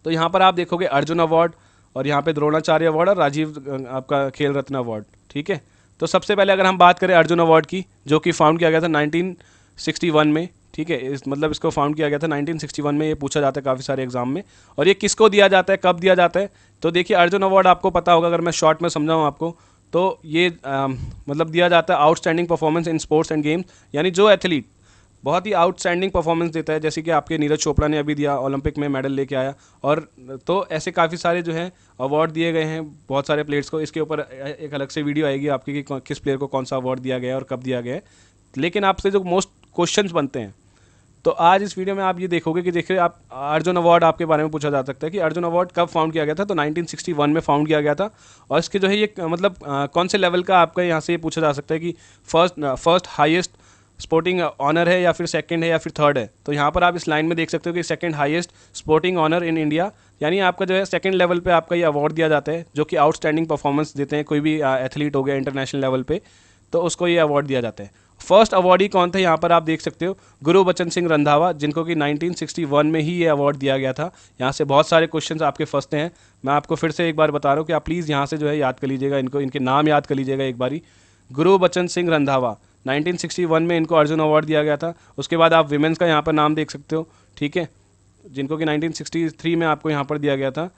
तो यहाँ पर आप देखोगे अर्जुन अवार्ड, और यहाँ पे द्रोणाचार्य अवार्ड और राजीव आपका खेल रत्न अवार्ड। ठीक है, तो सबसे पहले अगर हम बात करें अर्जुन अवार्ड की, जो कि फाउंड किया गया था 1961 में। ठीक है, मतलब इसको फाउंड किया गया था 1961 में। ये पूछा जाता है काफ़ी सारे एग्जाम में। और ये किसको दिया जाता है, कब दिया जाता है? तो देखिए अर्जुन अवार्ड आपको पता होगा, अगर मैं शॉर्ट में समझाऊँ आपको, तो ये मतलब दिया जाता है outstanding performance in sports and games, यानी जो एथलीट बहुत ही आउटस्टैंडिंग परफॉर्मेंस देता है, जैसे कि आपके नीरज चोपड़ा ने अभी दिया, ओलंपिक में मेडल लेके आया। और तो ऐसे काफ़ी सारे जो हैं अवार्ड दिए गए हैं बहुत सारे प्लेयर्स को। इसके ऊपर एक अलग से वीडियो आएगी आपकी कि किस प्लेयर को कौन सा अवार्ड दिया गया है और कब दिया गया है। लेकिन आपसे जो मोस्ट क्वेश्चंस बनते हैं, तो आज इस वीडियो में आप ये देखोगे कि देखिए आप अर्जुन अवार्ड आपके बारे में पूछा जा सकता है कि अर्जुन अवार्ड कब फाउंड किया गया था। तो 1961 में फाउंड किया गया था। और इसके जो है ये मतलब कौन से लेवल का आपका यहाँ से ये पूछा जा सकता है कि फर्स्ट हाईएस्ट स्पोर्टिंग ऑनर है, या फिर सेकंड है, या फिर थर्ड है। तो यहाँ पर आप इस लाइन में देख सकते हो कि second highest sporting honour in India, यानी आपका जो है सेकंड लेवल पे आपका ये अवार्ड दिया जाता है, जो कि आउटस्टैंडिंग परफॉर्मेंस देते हैं कोई भी एथलीट हो गया इंटरनेशनल लेवल पे, तो उसको ये अवार्ड दिया जाता है। फर्स्ट अवार्डी कौन थे, यहाँ पर आप देख सकते हो गुरबचन सिंह रंधावा, जिनको कि 1961 में ही ये अवार्ड दिया गया था। यहाँ से बहुत सारे क्वेश्चंस आपके फंसते हैं। मैं आपको फिर से एक बार बता रहा हूँ कि आप प्लीज़ यहाँ से जो है याद कर लीजिएगा, इनको इनके नाम याद कर लीजिएगा एक बारी। गुरबचन सिंह रंधावा 1961 में इनको अर्जुन अवार्ड दिया गया था। उसके बाद आप विमेंस का यहाँ पर नाम देख सकते हो, ठीक है, जिनको कि 1963 में आपको यहाँ पर दिया गया था।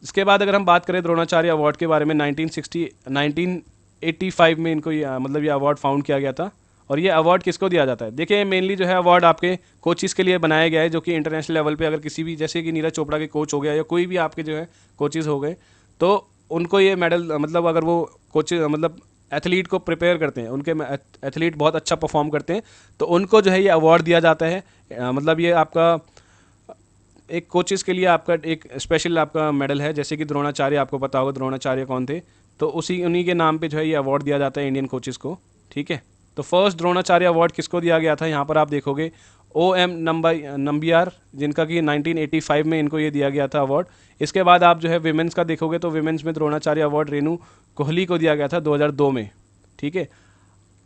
इसके बाद अगर हम बात करें द्रोणाचार्य अवार्ड के बारे में, 1985 में इनको मतलब ये अवार्ड फाउंड किया गया था। और ये अवार्ड किसको दिया जाता है? देखिए मेनली जो है अवार्ड आपके कोचिज़ के लिए बनाया गया है, जो कि इंटरनेशनल लेवल पे अगर किसी भी, जैसे कि नीरज चोपड़ा के कोच हो गया या कोई भी आपके जो है कोचिज़ हो गए, तो उनको ये मेडल मतलब अगर वो कोच मतलब एथलीट को प्रिपेयर करते हैं, उनके एथलीट बहुत अच्छा परफॉर्म करते हैं, तो उनको जो है ये अवार्ड दिया जाता है। मतलब ये आपका एक कोचेज़ के लिए आपका एक स्पेशल आपका मेडल है। जैसे कि द्रोणाचार्य, आपको पता होगा द्रोणाचार्य कौन थे, तो उन्हीं के नाम पे जो है ये अवार्ड दिया जाता है इंडियन कोचेज़ को। ठीक है, तो फर्स्ट द्रोणाचार्य अवार्ड किसको दिया गया था? यहाँ पर आप देखोगे OM नंबियार, जिनका कि 1985 में इनको ये दिया गया था अवार्ड। इसके बाद आप जो है विमेंस का देखोगे, तो विमेंस में द्रोणाचार्य अवार्ड रेणु कोहली को दिया गया था 2002 में। ठीक है,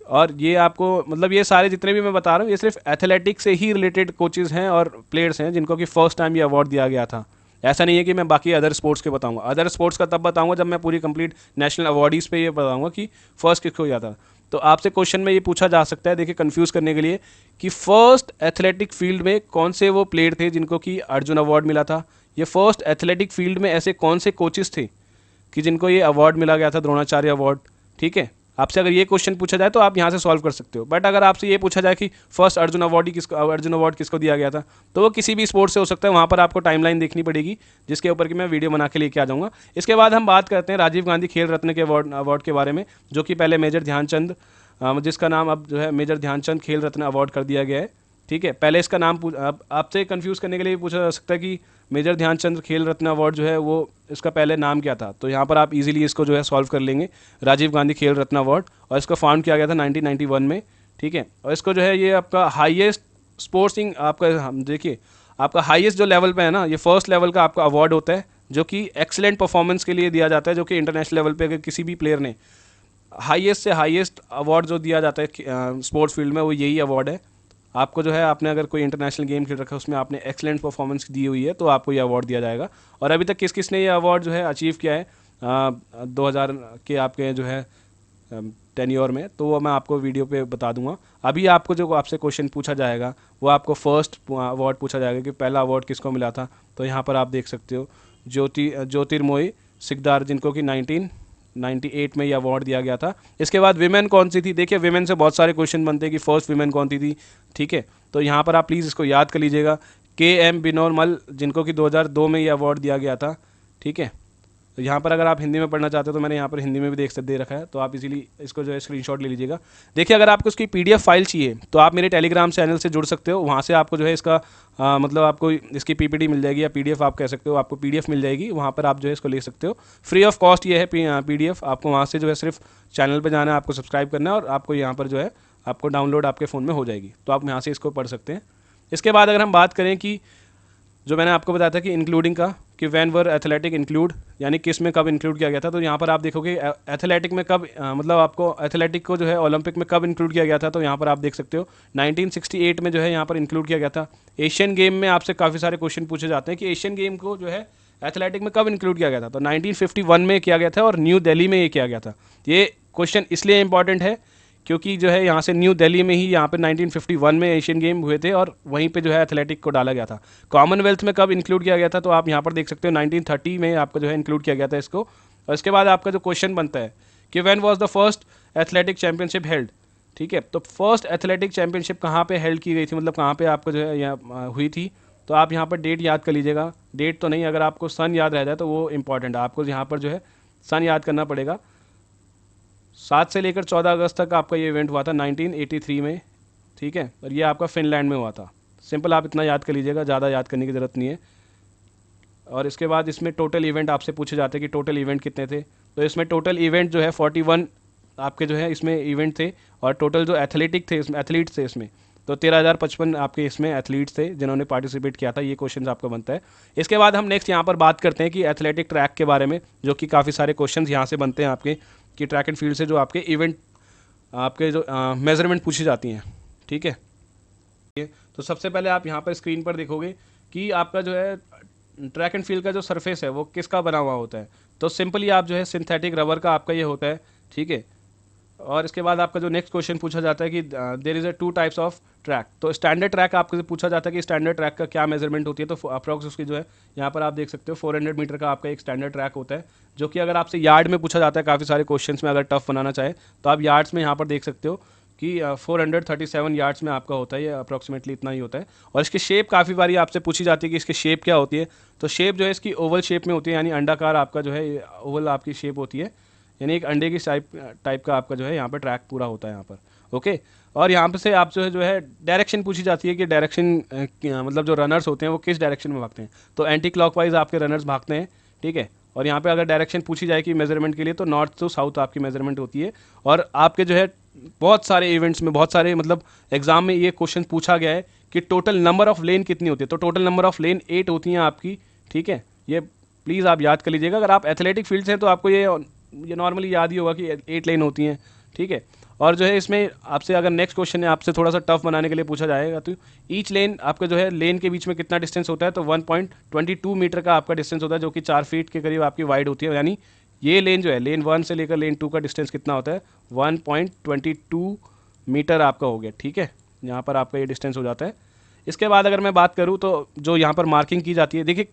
और ये आपको मतलब ये सारे जितने भी मैं बता रहा हूँ, ये सिर्फ एथलेटिक्स से ही रिलेटेड कोचेज़ हैं और प्लेयर्स हैं जिनको कि फर्स्ट टाइम ये अवार्ड दिया गया था। ऐसा नहीं है कि मैं बाकी अदर स्पोर्ट्स के बताऊंगा। अदर स्पोर्ट्स का तब बताऊंगा जब मैं पूरी कंप्लीट नेशनल अवार्डीज़ पे ये बताऊंगा कि फर्स्ट किसको दिया था। तो आपसे क्वेश्चन में ये पूछा जा सकता है, देखिए कंफ्यूज करने के लिए, कि फर्स्ट एथलेटिक फील्ड में कौन से वो प्लेयर थे जिनको कि अर्जुन अवार्ड मिला था। ये फर्स्ट एथलेटिक फील्ड में ऐसे कौन से कोचेस थे कि जिनको ये अवार्ड मिला गया था, द्रोणाचार्य अवार्ड। ठीक है, आपसे अगर ये क्वेश्चन पूछा जाए तो आप यहाँ से सॉल्व कर सकते हो। बट अगर आपसे ये पूछा जाए कि फर्स्ट अर्जुन अवार्ड किसको दिया गया था, तो वो किसी भी स्पोर्ट से हो सकता है। वहाँ पर आपको टाइमलाइन देखनी पड़ेगी, जिसके ऊपर की मैं वीडियो बना के लेके आ जाऊँगा। इसके बाद हम बात करते हैं राजीव गांधी खेल रत्न के अवार्ड के बारे में, जो कि पहले मेजर ध्यानचंद, जिसका नाम अब जो है मेजर ध्यानचंद खेल रत्न अवार्ड कर दिया गया है। ठीक है, पहले इसका नाम आपसे कंफ्यूज करने के लिए पूछा जा सकता है कि मेजर ध्यानचंद खेल रत्न अवार्ड जो है वो इसका पहले नाम क्या था। तो यहाँ पर आप इजीली इसको जो है सॉल्व कर लेंगे, राजीव गांधी खेल रत्न अवार्ड, और इसको फाउंड किया गया था 1991 में। ठीक है, और इसको जो है ये आपका हाईएस्ट स्पोर्ट्सिंग आपका, देखिए आपका हाईएस्ट जो लेवल पे है ना, ये फर्स्ट लेवल का आपका अवार्ड होता है, जो कि एक्सीलेंट परफॉर्मेंस के लिए दिया जाता है, जो कि इंटरनेशनल लेवल पे अगर किसी भी प्लेयर ने हाईएस्ट से हाईएस्ट अवार्ड जो दिया जाता है स्पोर्ट्स फील्ड में, वो यही अवार्ड है। आपको जो है आपने अगर कोई इंटरनेशनल गेम खेल रखा है, उसमें आपने एक्सीलेंट परफॉर्मेंस दी हुई है, तो आपको ये अवार्ड दिया जाएगा। और अभी तक किस किस ने ये अवार्ड जो है अचीव किया है 2000 के आपके जो है टेन्योर में, तो वो मैं आपको वीडियो पे बता दूंगा। अभी आपको जो आपसे क्वेश्चन पूछा जाएगा, वो आपको फर्स्ट अवार्ड पूछा जाएगा कि पहला अवार्ड किसको मिला था। तो यहाँ पर आप देख सकते हो ज्योतिर्मयी सिकदार, जिनको कि 1998 में ये अवार्ड दिया गया था। इसके बाद विमेन कौन सी थी? देखिए विमेन से बहुत सारे क्वेश्चन बनते हैं कि फर्स्ट विमेन कौन सी थी। ठीक है, तो यहाँ पर आप प्लीज़ इसको याद कर लीजिएगा, KM बिनोरमल, जिनको कि 2002 में ये अवार्ड दिया गया था। ठीक है, तो यहाँ पर अगर आप हिंदी में पढ़ना चाहते हो तो मैंने यहाँ पर हिंदी में भी दे रखा है, तो आप इजीली इसको जो है स्क्रीनशॉट ले लीजिएगा। देखिए अगर आपको उसकी PDF फाइल चाहिए तो आप मेरे टेलीग्राम चैनल से जुड़ सकते हो, वहाँ से आपको जो है इसका मतलब आपको इसकी PPT मिल जाएगी, या PDF आप कह सकते हो, आपको PDF मिल जाएगी, वहाँ पर आप जो है इसको ले सकते हो। फ्री ऑफ कॉस्ट ये है PDF, आपको वहाँ से जो है सिर्फ चैनल पर जाना है, आपको सब्सक्राइब करना है, और आपको यहाँ पर जो है आपको डाउनलोड आपके फ़ोन में हो जाएगी, तो आप यहाँ से इसको पढ़ सकते हैं। इसके बाद अगर हम बात करें कि जो मैंने आपको बताया था कि इंक्लूडिंग का, कि वैन वर एथलेटिक इंक्लूड, यानी किस में कब इंक्लूड किया गया था। तो यहाँ पर आप देखोगे एथलेटिक में कब मतलब आपको एथलेटिक को जो है ओलंपिक में कब इंक्लूड किया गया था, तो यहाँ पर आप देख सकते हो 1968 में जो है यहाँ पर इंक्लूड किया गया था। एशियन गेम में आपसे काफ़ी सारे क्वेश्चन पूछे जाते हैं कि एशियन गेम को जो है एथलेटिक में कब इंक्लूड किया गया था, तो 1951 में किया गया था और न्यू दिल्ली में ये किया गया था। ये क्वेश्चन इसलिए इंपॉर्टेंट है क्योंकि जो है यहाँ से न्यू दिल्ली में ही यहाँ पे 1951 में एशियन गेम हुए थे और वहीं पे जो है एथलेटिक को डाला गया था। कॉमनवेल्थ में कब इंक्लूड किया गया था, तो आप यहाँ पर देख सकते हो 1930 में आपका जो है इंक्लूड किया गया था इसको। और इसके बाद आपका जो क्वेश्चन बनता है कि when was the first athletic championship held, ठीक है। तो फर्स्ट एथलेटिक चैंपियनशिप कहाँ पे हेल्ड की गई थी, मतलब कहाँ पे आपको जो है यहाँ हुई थी, तो आप यहाँ पर डेट याद कर लीजिएगा। डेट तो नहीं, अगर आपको सन याद रह जाए तो वो इंपॉर्टेंट है, आपको यहाँ पर जो है सन याद करना पड़ेगा। 7 से लेकर 14 अगस्त तक आपका ये इवेंट हुआ था 1983 में, ठीक है। और ये आपका फिनलैंड में हुआ था। सिंपल आप इतना याद कर लीजिएगा, ज़्यादा याद करने की ज़रूरत नहीं है। और इसके बाद इसमें टोटल इवेंट आपसे पूछे जाते हैं कि टोटल इवेंट कितने थे, तो इसमें टोटल इवेंट जो है 41 आपके जो है इसमें इवेंट थे। और टोटल जो एथलेटिक थे इसमें एथलीट्स थे इसमें, तो 13,055 आपके इसमें एथलीट्स थे जिन्होंने पार्टिसिपेट किया था। ये क्वेश्चन आपका बनता है। इसके बाद हम नेक्स्ट यहाँ पर बात करते हैं कि एथलेटिक ट्रैक के बारे में, जो कि काफ़ी सारे क्वेश्चन यहाँ से बनते हैं आपके कि ट्रैक एंड फील्ड से जो आपके इवेंट आपके जो मेजरमेंट पूछी जाती हैं, ठीक है। तो सबसे पहले आप यहाँ पर स्क्रीन पर देखोगे कि आपका जो है ट्रैक एंड फील्ड का जो सरफेस है वो किसका बना हुआ होता है, तो सिंपली आप जो है सिंथेटिक रबर का आपका ये होता है, ठीक है। और इसके बाद आपका जो नेक्स्ट क्वेश्चन पूछा जाता है कि there is a 2 types of track, तो स्टैंडर्ड ट्रैक आपसे पूछा जाता है कि स्टैंडर्ड ट्रैक का क्या मेजरमेंट होती है, तो अप्रॉक्स उसकी जो है यहाँ पर आप देख सकते हो 400 मीटर का आपका एक स्टैंडर्ड ट्रैक होता है, जो कि अगर आपसे यार्ड में पूछा जाता है काफ़ी सारे क्वेश्चंस में, अगर टफ बनाना चाहे तो आप यार्ड्स में यहाँ पर देख सकते हो कि 437 यार्ड्स में आपका होता है, ये अप्रॉक्सीमेटली इतना ही होता है। और इसकी शेप काफ़ी बारी आपसे पूछी जाती है कि इसकी शेप क्या होती है, तो शेप जो है इसकी ओवल शेप में होती है, यानी अंडाकार आपका जो है ओवल आपकी शेप होती है, यानी एक अंडे की टाइप का आपका जो है यहाँ पर ट्रैक पूरा होता है यहाँ पर, ओके। और यहाँ पे से आप जो है डायरेक्शन पूछी जाती है कि डायरेक्शन मतलब जो रनर्स होते हैं वो किस डायरेक्शन में भागते हैं, तो एंटी क्लॉकवाइज आपके रनर्स भागते हैं, ठीक है। और यहाँ पे अगर डायरेक्शन पूछी जाए कि मेजरमेंट के लिए, तो नॉर्थ टू साउथ आपकी मेजरमेंट होती है। और आपके जो है बहुत सारे इवेंट्स में, बहुत सारे मतलब एग्जाम में ये क्वेश्चन पूछा गया है कि टोटल नंबर ऑफ लेन कितनी होती है, तो टोटल नंबर ऑफ लेन 8 होती हैं आपकी, ठीक है। ये प्लीज़ आप याद कर लीजिएगा। अगर आप एथलेटिक फील्ड से हैं तो आपको ये नॉर्मली याद ही होगा कि 8 लेन होती हैं, ठीक है। और जो है इसमें आपसे अगर नेक्स्ट क्वेश्चन है आपसे थोड़ा सा टफ बनाने के लिए पूछा जाएगा, तो ईच लेन आपका जो है लेन के बीच में कितना डिस्टेंस होता है, तो 1.22 मीटर का आपका डिस्टेंस होता है, जो कि 4 फीट के करीब आपकी वाइड होती है। यानी ये लेन जो है लेन 1 से लेकर लेन 2 का डिस्टेंस कितना होता है, 1.22 मीटर आपका हो गया, ठीक है। यहाँ पर आपका ये डिस्टेंस हो जाता है। इसके बाद अगर मैं बात करूँ तो जो यहाँ पर मार्किंग की जाती है, देखिए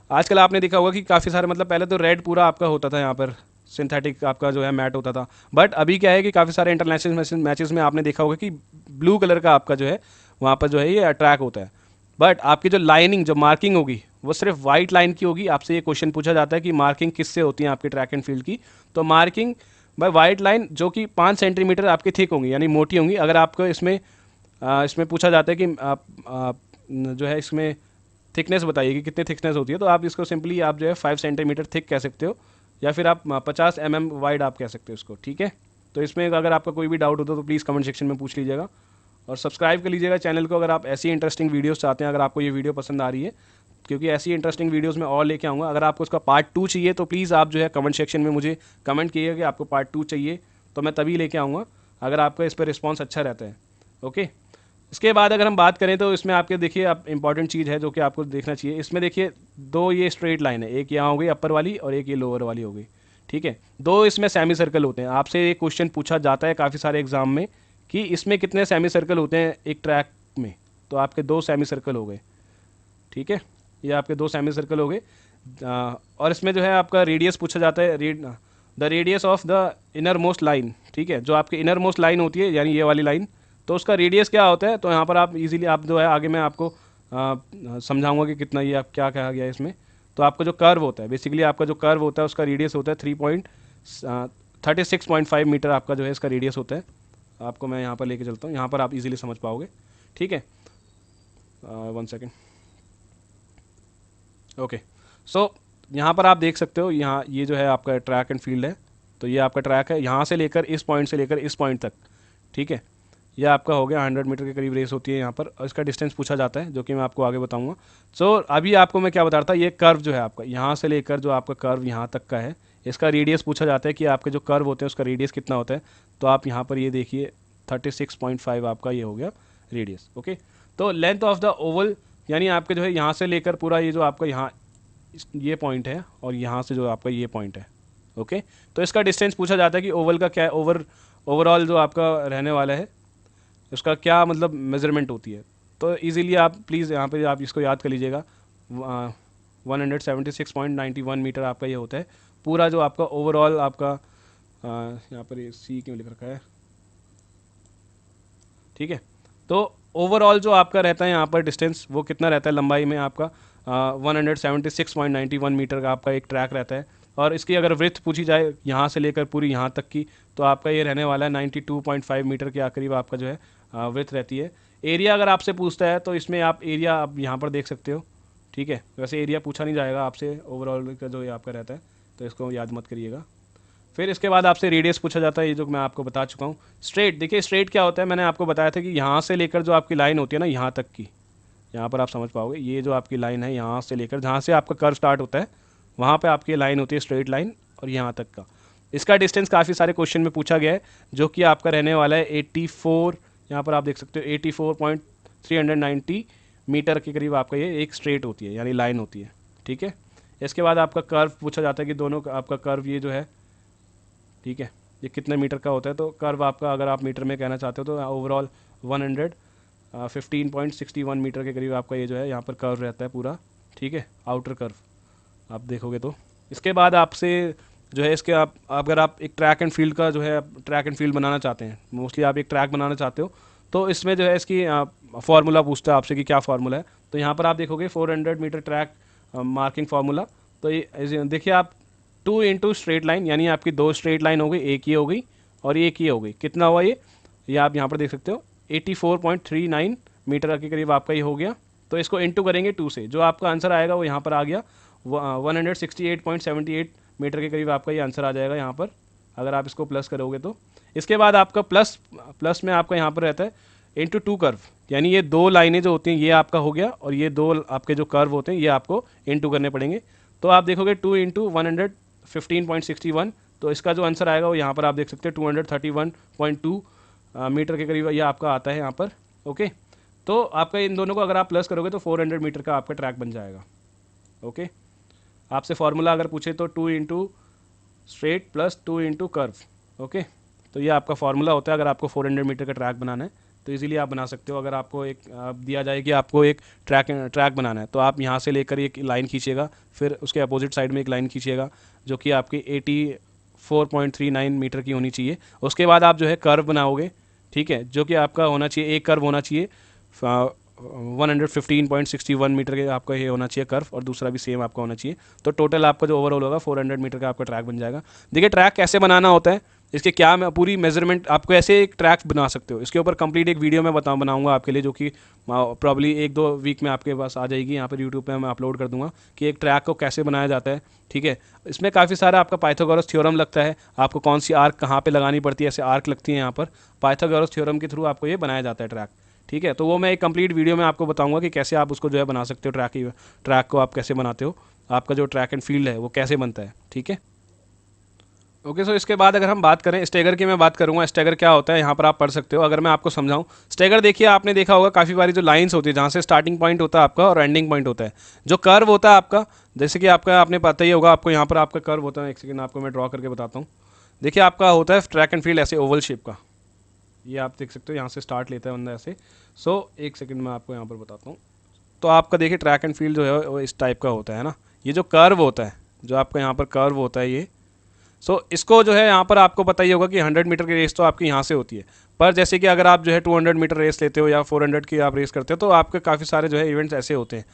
आजकल आपने देखा होगा कि काफ़ी सारे मतलब पहले तो रेड पूरा आपका होता था, यहाँ पर सिंथेटिक आपका जो है मैट होता था, बट अभी क्या है कि काफ़ी सारे इंटरनेशनल मैचेस में आपने देखा होगा कि ब्लू कलर का आपका जो है वहाँ पर जो है ये ट्रैक होता है। बट आपकी जो लाइनिंग जो मार्किंग होगी वो सिर्फ वाइट लाइन की होगी। आपसे ये क्वेश्चन पूछा जाता है कि मार्किंग किससे होती है आपकी ट्रैक एंड फील्ड की, तो मार्किंग बाय वाइट लाइन जो कि 5 सेंटीमीटर आपकी थिक होंगी, यानी मोटी होंगी। अगर आपको इसमें पूछा जाता है कि आप जो है इसमें थिकनेस बताइए कि कितनी थिकनेस होती है, तो आप इसको सिंपली आप जो है 5 सेंटीमीटर थिक कह सकते हो, या फिर आप 50 mm वाइड आप कह सकते हो इसको, ठीक है। तो इसमें अगर आपका कोई भी डाउट हो तो प्लीज़ कमेंट सेक्शन में पूछ लीजिएगा और सब्सक्राइब कर लीजिएगा चैनल को अगर आप ऐसी इंटरेस्टिंग वीडियोस चाहते हैं। अगर आपको ये वीडियो पसंद आ रही है, क्योंकि ऐसी इंटरेस्टिंग वीडियोस मैं और लेके आऊँगा। अगर आपको उसका पार्ट 2 चाहिए तो प्लीज़ आप जो है कमेंट सेक्शन में मुझे कमेंट कीजिएगा कि आपको पार्ट 2 चाहिए, तो मैं तभी लेके आऊँगा अगर आपका इस पर रिस्पॉन्स अच्छा रहता है, ओके। इसके बाद अगर हम बात करें तो इसमें आपके देखिए आप इंपॉर्टेंट चीज़ है जो कि आपको देखना चाहिए। इसमें देखिए 2 ये स्ट्रेट लाइन है, एक यहाँ हो गई अपर वाली और एक ये लोअर वाली हो गई, ठीक है। 2 इसमें सेमी सर्कल होते हैं। आपसे एक क्वेश्चन पूछा जाता है काफ़ी सारे एग्जाम में कि इसमें कितने सेमी सर्कल होते हैं एक ट्रैक में, तो आपके 2 सेमी सर्कल हो गए, ठीक है। ये आपके 2 सेमी सर्कल हो गए। और इसमें जो है आपका रेडियस पूछा जाता है, the radius of the inner most line, ठीक है। जो आपकी इनर मोस्ट लाइन होती है यानी ये वाली लाइन, तो उसका रेडियस क्या होता है, तो यहाँ पर आप इजीली आप जो है आगे मैं आपको समझाऊंगा कि कितना ये आप क्या कहा गया है इसमें। तो आपका जो कर्व होता है बेसिकली आपका जो कर्व होता है उसका रेडियस होता है 36.5 मीटर आपका जो है इसका रेडियस होता है। आपको मैं यहाँ पर लेके चलता हूँ, यहाँ पर आप इजीली समझ पाओगे, ठीक है। 1 सेकेंड, ओके। सो यहाँ पर आप देख सकते हो, यहाँ ये जो है आपका ट्रैक एंड फील्ड है, तो ये आपका ट्रैक है यहाँ से लेकर इस पॉइंट से लेकर इस पॉइंट तक, ठीक है। यह आपका हो गया 100 मीटर के करीब रेस होती है यहाँ पर, और इसका डिस्टेंस पूछा जाता है जो कि मैं आपको आगे बताऊंगा। सो अभी आपको मैं क्या बता रहा था, ये कर्व जो है आपका यहाँ से लेकर जो आपका कर्व यहाँ तक का है, इसका रेडियस पूछा जाता है कि आपके जो कर्व होते हैं उसका रेडियस कितना होता है। तो आप यहाँ पर ये देखिए 36.5 आपका ये हो गया रेडियस। ओके, तो लेंथ ऑफ द ओवल यानी आपके जो है यहाँ से लेकर पूरा ये जो आपका यहाँ ये पॉइंट है और यहाँ से जो आपका ये पॉइंट है। ओके, तो इसका डिस्टेंस पूछा जाता है कि ओवल का क्या ओवरऑल जो आपका रहने वाला है उसका क्या मतलब मेजरमेंट होती है। तो इजीली आप प्लीज़ यहाँ पे आप इसको याद कर लीजिएगा, 176.91 मीटर आपका ये होता है पूरा जो आपका ओवरऑल आपका यहाँ पर ये सी क्यों लिख रखा है, ठीक है। तो ओवरऑल जो आपका रहता है यहाँ पर डिस्टेंस वो कितना रहता है लंबाई में आपका 176.91 मीटर का आपका एक ट्रैक रहता है। और इसकी अगर विड्थ पूछी जाए यहाँ से लेकर पूरी यहाँ तक की, तो आपका ये रहने वाला है 92.5 मीटर के करीब आपका जो है विड्थ रहती है। एरिया अगर आपसे पूछता है तो इसमें आप एरिया आप यहाँ पर देख सकते हो, ठीक है। वैसे एरिया पूछा नहीं जाएगा आपसे, ओवरऑल का जो ये आपका रहता है, तो इसको याद मत करिएगा। फिर इसके बाद आपसे रेडियस पूछा जाता है, ये जो मैं आपको बता चुका हूँ। स्ट्रेट, देखिए स्ट्रेट क्या होता है, मैंने आपको बताया था कि यहाँ से लेकर जो आपकी लाइन होती है ना यहाँ तक की, यहाँ पर आप समझ पाओगे, ये जो आपकी लाइन है यहाँ से लेकर जहाँ से आपका कर्व स्टार्ट होता है वहाँ पे आपकी लाइन होती है स्ट्रेट लाइन, और यहाँ तक का इसका डिस्टेंस काफ़ी सारे क्वेश्चन में पूछा गया है, जो कि आपका रहने वाला है 84, यहाँ पर आप देख सकते हो 84.390 मीटर के करीब आपका ये एक स्ट्रेट होती है यानी लाइन होती है, ठीक है। इसके बाद आपका कर्व पूछा जाता है कि दोनों का आपका कर्व ये जो है, ठीक है, ये कितने मीटर का होता है। तो कर्व आपका अगर आप मीटर में कहना चाहते हो तो ओवरऑल 115.61 मीटर के करीब आपका ये जो है यहाँ पर कर्व रहता है पूरा, ठीक है, आउटर कर्व आप देखोगे तो। इसके बाद आपसे जो है इसके आप अगर आप एक ट्रैक एंड फील्ड का जो है ट्रैक एंड फील्ड बनाना चाहते हैं, मोस्टली आप एक ट्रैक बनाना चाहते हो, तो इसमें जो है इसकी फार्मूला पूछता है आपसे कि क्या फार्मूला है। तो यहाँ पर आप देखोगे 400 मीटर ट्रैक मार्किंग फार्मूला। तो ये देखिए आप 2 इंटू स्ट्रेट लाइन, यानी आपकी 2 स्ट्रेट लाइन हो गई, एक ये हो गई और एक ये हो गई, कितना हुआ ये आप यहाँ पर देख सकते हो 84.39 मीटर के करीब आपका ये हो गया। तो इसको इंटू करेंगे 2 से, जो आपका आंसर आएगा वो यहाँ पर आ गया 168.78 मीटर के करीब आपका ये आंसर आ जाएगा यहाँ पर, अगर आप इसको प्लस करोगे तो। इसके बाद आपका प्लस में आपका यहाँ पर रहता है इंटू 2 कर्व, यानी ये 2 लाइनें जो होती हैं ये आपका हो गया, और ये 2 आपके जो कर्व होते हैं ये आपको इंटू करने पड़ेंगे। तो आप देखोगे 2 इंटू 115.61, तो इसका जो आंसर आएगा वो यहाँ पर आप देख सकते हैं 231.2 मीटर के करीब ये आपका आता है यहाँ पर। ओके, तो आपका इन दोनों को अगर आप प्लस करोगे तो 400 मीटर का आपका ट्रैक बन जाएगा। ओके, आपसे फार्मूला अगर पूछे तो 2 into straight plus 2 into curve. Okay, तो ये आपका फार्मूला होता है अगर आपको 400 मीटर का ट्रैक बनाना है, तो इजीली आप बना सकते हो। अगर आपको एक दिया जाए कि आपको एक ट्रैक बनाना है, तो आप यहाँ से लेकर एक लाइन खींचिएगा, फिर उसके अपोजिट साइड में एक लाइन खींचिएगा जो कि आपकी 84.39 मीटर की होनी चाहिए। उसके बाद आप जो है कर्व बनाओगे, ठीक है, जो कि आपका होना चाहिए, एक कर्व होना चाहिए 115.61 मीटर के आपका ये होना चाहिए कर्व, और दूसरा भी सेम आपका होना चाहिए। तो टोटल आपका जो ओवरऑल होगा 400 मीटर का आपका ट्रैक बन जाएगा। देखिए ट्रैक कैसे बनाना होता है, इसके क्या मैं पूरी मेजरमेंट आपको ऐसे एक ट्रैक बना सकते हो, इसके ऊपर कंप्लीट एक वीडियो मैं बनाऊंगा आपके लिए, जो कि प्रॉब्ली 1-2 वीक में आपके पास आ जाएगी, यहाँ पर यूट्यूब पे मैं अपलोड कर दूंगा कि एक ट्रैक को कैसे बनाया जाता है, ठीक है। इसमें काफ़ी सारा आपका पाइथागोरस थ्योरम लगता है, आपको कौन सी आर्क कहाँ पर लगानी पड़ती है, ऐसे आर्क लगती है यहाँ पर, पाइथागोरस थ्योरम के थ्रू आपको ये बनाया जाता है ट्रैक, ठीक है। तो वो मैं एक कंप्लीट वीडियो में आपको बताऊंगा कि कैसे आप उसको जो है बना सकते हो, ट्रैक को आप कैसे बनाते हो, आपका जो ट्रैक एंड फील्ड है वो कैसे बनता है, ठीक है। ओके, सो इसके बाद अगर हम बात करें स्टैगर की, मैं बात करूंगा स्टैगर क्या होता है, यहाँ पर आप पढ़ सकते हो। अगर मैं आपको समझाऊं स्टैगर, देखिए आपने देखा होगा काफ़ी बारी जो लाइंस होती है जहाँ से स्टार्टिंग पॉइंट होता है आपका और एंडिंग पॉइंट होता है, जो कर्व होता है आपका, जैसे कि आपका आपने पता ही होगा, आपको यहाँ पर आपका कर्व होता है, एक सेकेंड आपको मैं ड्रॉ करके बताता हूँ। देखिए आपका होता है ट्रैक एंड फील्ड ऐसे ओवल शेप का, ये आप देख सकते हो, यहाँ से स्टार्ट लेता है बंदा ऐसे। सो एक सेकंड मैं आपको यहाँ पर बताता हूँ। तो आपका देखिए ट्रैक एंड फील्ड जो है वो इस टाइप का होता है ना, ये जो कर्व होता है, जो आपका यहाँ पर कर्व होता है ये। सो इसको जो है यहाँ पर आपको पता ही होगा कि 100 मीटर की रेस तो आपकी यहाँ से होती है, पर जैसे कि अगर आप जो है 200 मीटर रेस लेते हो या 400 की आप रेस करते हो, तो आपके काफ़ी सारे जो है इवेंट्स ऐसे होते हैं।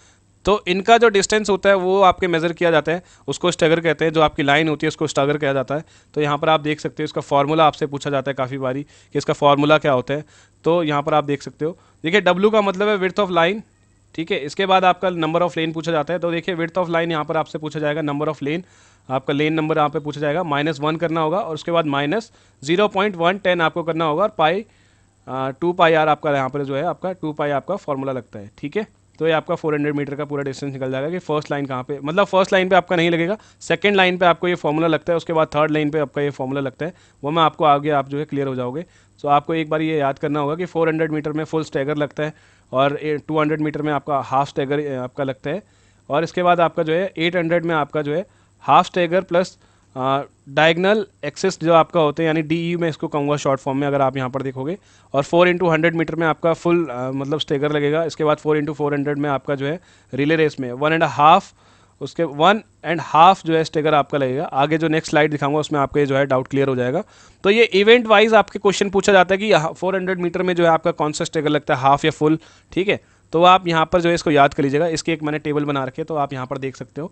तो इनका जो डिस्टेंस होता है वो आपके मेज़र किया जाता है, उसको स्टैगर कहते हैं, जो आपकी लाइन होती है उसको स्टैगर कहा जाता है। तो यहाँ पर आप देख सकते हो इसका फार्मूला आपसे पूछा जाता है काफ़ी बारी कि इसका फार्मूला क्या होता है। तो यहाँ पर आप देख सकते हो, देखिए W का मतलब है विड्थ ऑफ लाइन, ठीक है। इसके बाद आपका नंबर ऑफ लेन पूछा जाता है, तो देखिए विड्थ ऑफ लाइन यहाँ पर आपसे पूछा जाएगा, नंबर ऑफ लेन आपका लेन नंबर यहाँ पे पूछा जाएगा, -1 करना होगा, और उसके बाद -0.110 आपको करना होगा, और पाई 2πr आपका यहाँ पर जो है आपका 2π आपका फॉर्मूला लगता है, ठीक है। तो ये आपका 400 मीटर का पूरा डिस्टेंस निकल जाएगा कि फर्स्ट लाइन कहाँ पे, मतलब फर्स्ट लाइन पे आपका नहीं लगेगा, सेकंड लाइन पे आपको ये फॉर्मूला लगता है, उसके बाद थर्ड लाइन पे आपका ये फॉर्मूला लगता है, वो मैं आपको आगे आप जो है क्लियर हो जाओगे। सो आपको एक बार ये याद करना होगा कि 400 मीटर में फुल स्टैगर लगता है और 200 मीटर में आपका हाफ स्टैगर आपका लगता है, और इसके बाद आपका जो है 800 में आपका जो है half stagger plus diagonal access जो आपका होते हैं, यानी DE में इसको कहूँगा शॉर्ट फॉर्म में अगर आप यहाँ पर देखोगे, और 4x100 मीटर में आपका फुल मतलब स्टेगर लगेगा। इसके बाद 4x400 में आपका जो है रिले रेस में 1.5, उसके 1.5 जो है स्टेगर आपका लगेगा। आगे जो नेक्स्ट स्लाइड दिखाऊंगा उसमें आपका ये जो है डाउट क्लियर हो जाएगा। तो ये इवेंट वाइज आपके क्वेश्चन पूछा जाता है कि 400 मीटर में जो है आपका कौन सा स्टेगर लगता है, हाफ या फुल, ठीक है। तो आप यहाँ पर जो है इसको याद कर लीजिएगा, इसकी एक मैंने टेबल बना रखी है तो आप यहाँ पर देख सकते हो।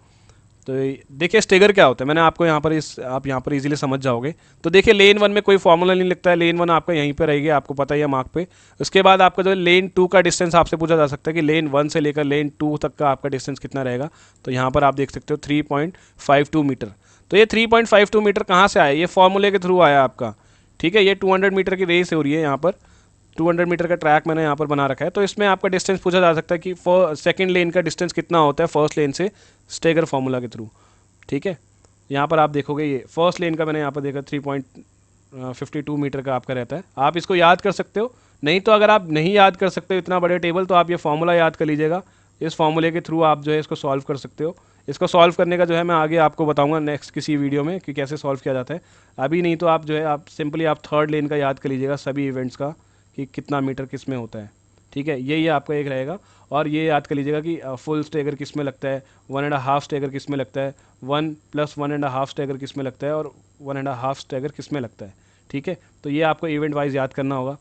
तो देखिए स्टेगर क्या होता है, मैंने आपको यहाँ पर आप यहाँ पर इजीली समझ जाओगे। तो देखिए लेन 1 में कोई फॉर्मूला नहीं लगता है, लेन 1 आपका यहीं पे रहेगी, आपको पता ही है मार्क पे। उसके बाद आपका जो है लेन 2 का डिस्टेंस आपसे पूछा जा सकता है कि लेन 1 से लेकर लेन 2 तक का आपका डिस्टेंस कितना रहेगा। तो यहाँ पर आप देख सकते हो 3.52 मीटर। तो ये 3.52 मीटर कहाँ से आया, ये फॉर्मूले के थ्रू आया आपका, ठीक है। ये 200 मीटर की रेस हो रही है, यहाँ पर 200 मीटर का ट्रैक मैंने यहाँ पर बना रखा है। तो इसमें आपका डिस्टेंस पूछा जा सकता है कि सेकंड लेन का डिस्टेंस कितना होता है फर्स्ट लेन से, स्टेगर फॉर्मूला के थ्रू, ठीक है। यहाँ पर आप देखोगे ये फर्स्ट लेन का मैंने यहाँ पर देखा 3.52 मीटर का आपका रहता है। आप इसको याद कर सकते हो, नहीं तो अगर आप नहीं याद कर सकते हो इतना बड़े टेबल, तो आप ये फॉर्मूला याद कर लीजिएगा। इस फॉर्मूले के थ्रू आप जो है इसको सॉल्व कर सकते हो। इसको सॉल्व करने का जो है मैं आगे आपको बताऊंगा नेक्स्ट किसी वीडियो में कि कैसे सॉल्व किया जाता है। अभी नहीं तो आप जो है आप सिंपली आप थर्ड लेन का याद कर लीजिएगा सभी इवेंट्स का कि कितना मीटर किस में होता है, ठीक है। यही आपका एक रहेगा। और ये याद कर लीजिएगा कि फुल स्टेगर किस में लगता है, 1.5 स्टेगर किस में लगता है, 1 + 1.5 स्टेगर किस में लगता है, और 1.5 स्टेगर किस में लगता है, ठीक है। तो ये आपको इवेंट वाइज याद करना होगा।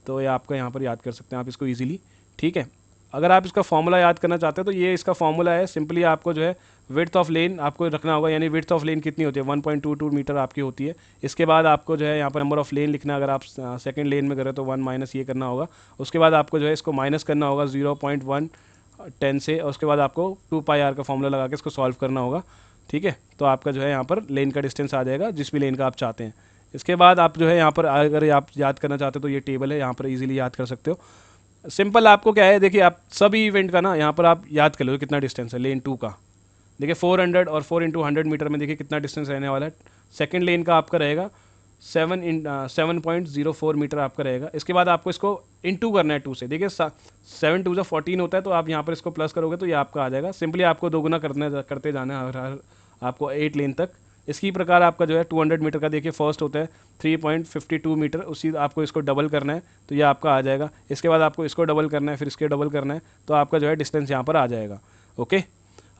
तो ये आपका यहाँ पर याद कर सकते हैं आप इसको ईजिली, ठीक है। अगर आप इसका फॉर्मूला याद करना चाहते हैं तो ये इसका फॉर्मूला है, सिंपली आपको जो है विड्थ ऑफ लेन आपको रखना होगा, यानी विड्थ ऑफ लेन कितनी होती है 1.22 मीटर आपकी होती है। इसके बाद आपको जो है यहाँ पर नंबर ऑफ लेन लिखना, अगर आप सेकंड लेन में करें तो 1 माइनस ये करना होगा। उसके बाद आपको जो है इसको माइनस करना होगा 0.110 से, और उसके बाद आपको 2πr का फॉर्मूला लगा के इसको सॉल्व करना होगा, ठीक है। तो आपका जो है यहाँ पर लेन का डिस्टेंस आ जाएगा जिस भी लेन का आप चाहते हैं। इसके बाद आप जो है यहाँ पर अगर आप याद करना चाहते हो तो ये टेबल है, यहाँ पर ईजिली याद कर सकते हो। सिंपल आपको क्या है, देखिए आप सभी इवेंट का ना यहाँ पर आप याद कर लो कितना डिस्टेंस है लेन 2 का। देखिए 400 और 4x100 मीटर में देखिए कितना डिस्टेंस रहने वाला है। सेकंड लेन का आपका रहेगा 7.04 मीटर आपका रहेगा। इसके बाद आपको इसको इंटू करना है 2 से, देखिए 7 2 14 होता है, तो आप यहाँ पर इसको प्लस करोगे तो ये आपका आ जाएगा। सिंपली आपको दोगुना करते जाना है हर आपको 8 लेन तक। इसी प्रकार आपका जो है 200 मीटर का देखिए फर्स्ट होता है 3.52 मीटर, उसी आपको इसको डबल करना है तो ये आपका आ जाएगा। इसके बाद आपको इसको डबल करना है, फिर इसके डबल करना है, तो आपका जो है डिस्टेंस यहाँ पर आ जाएगा। ओके,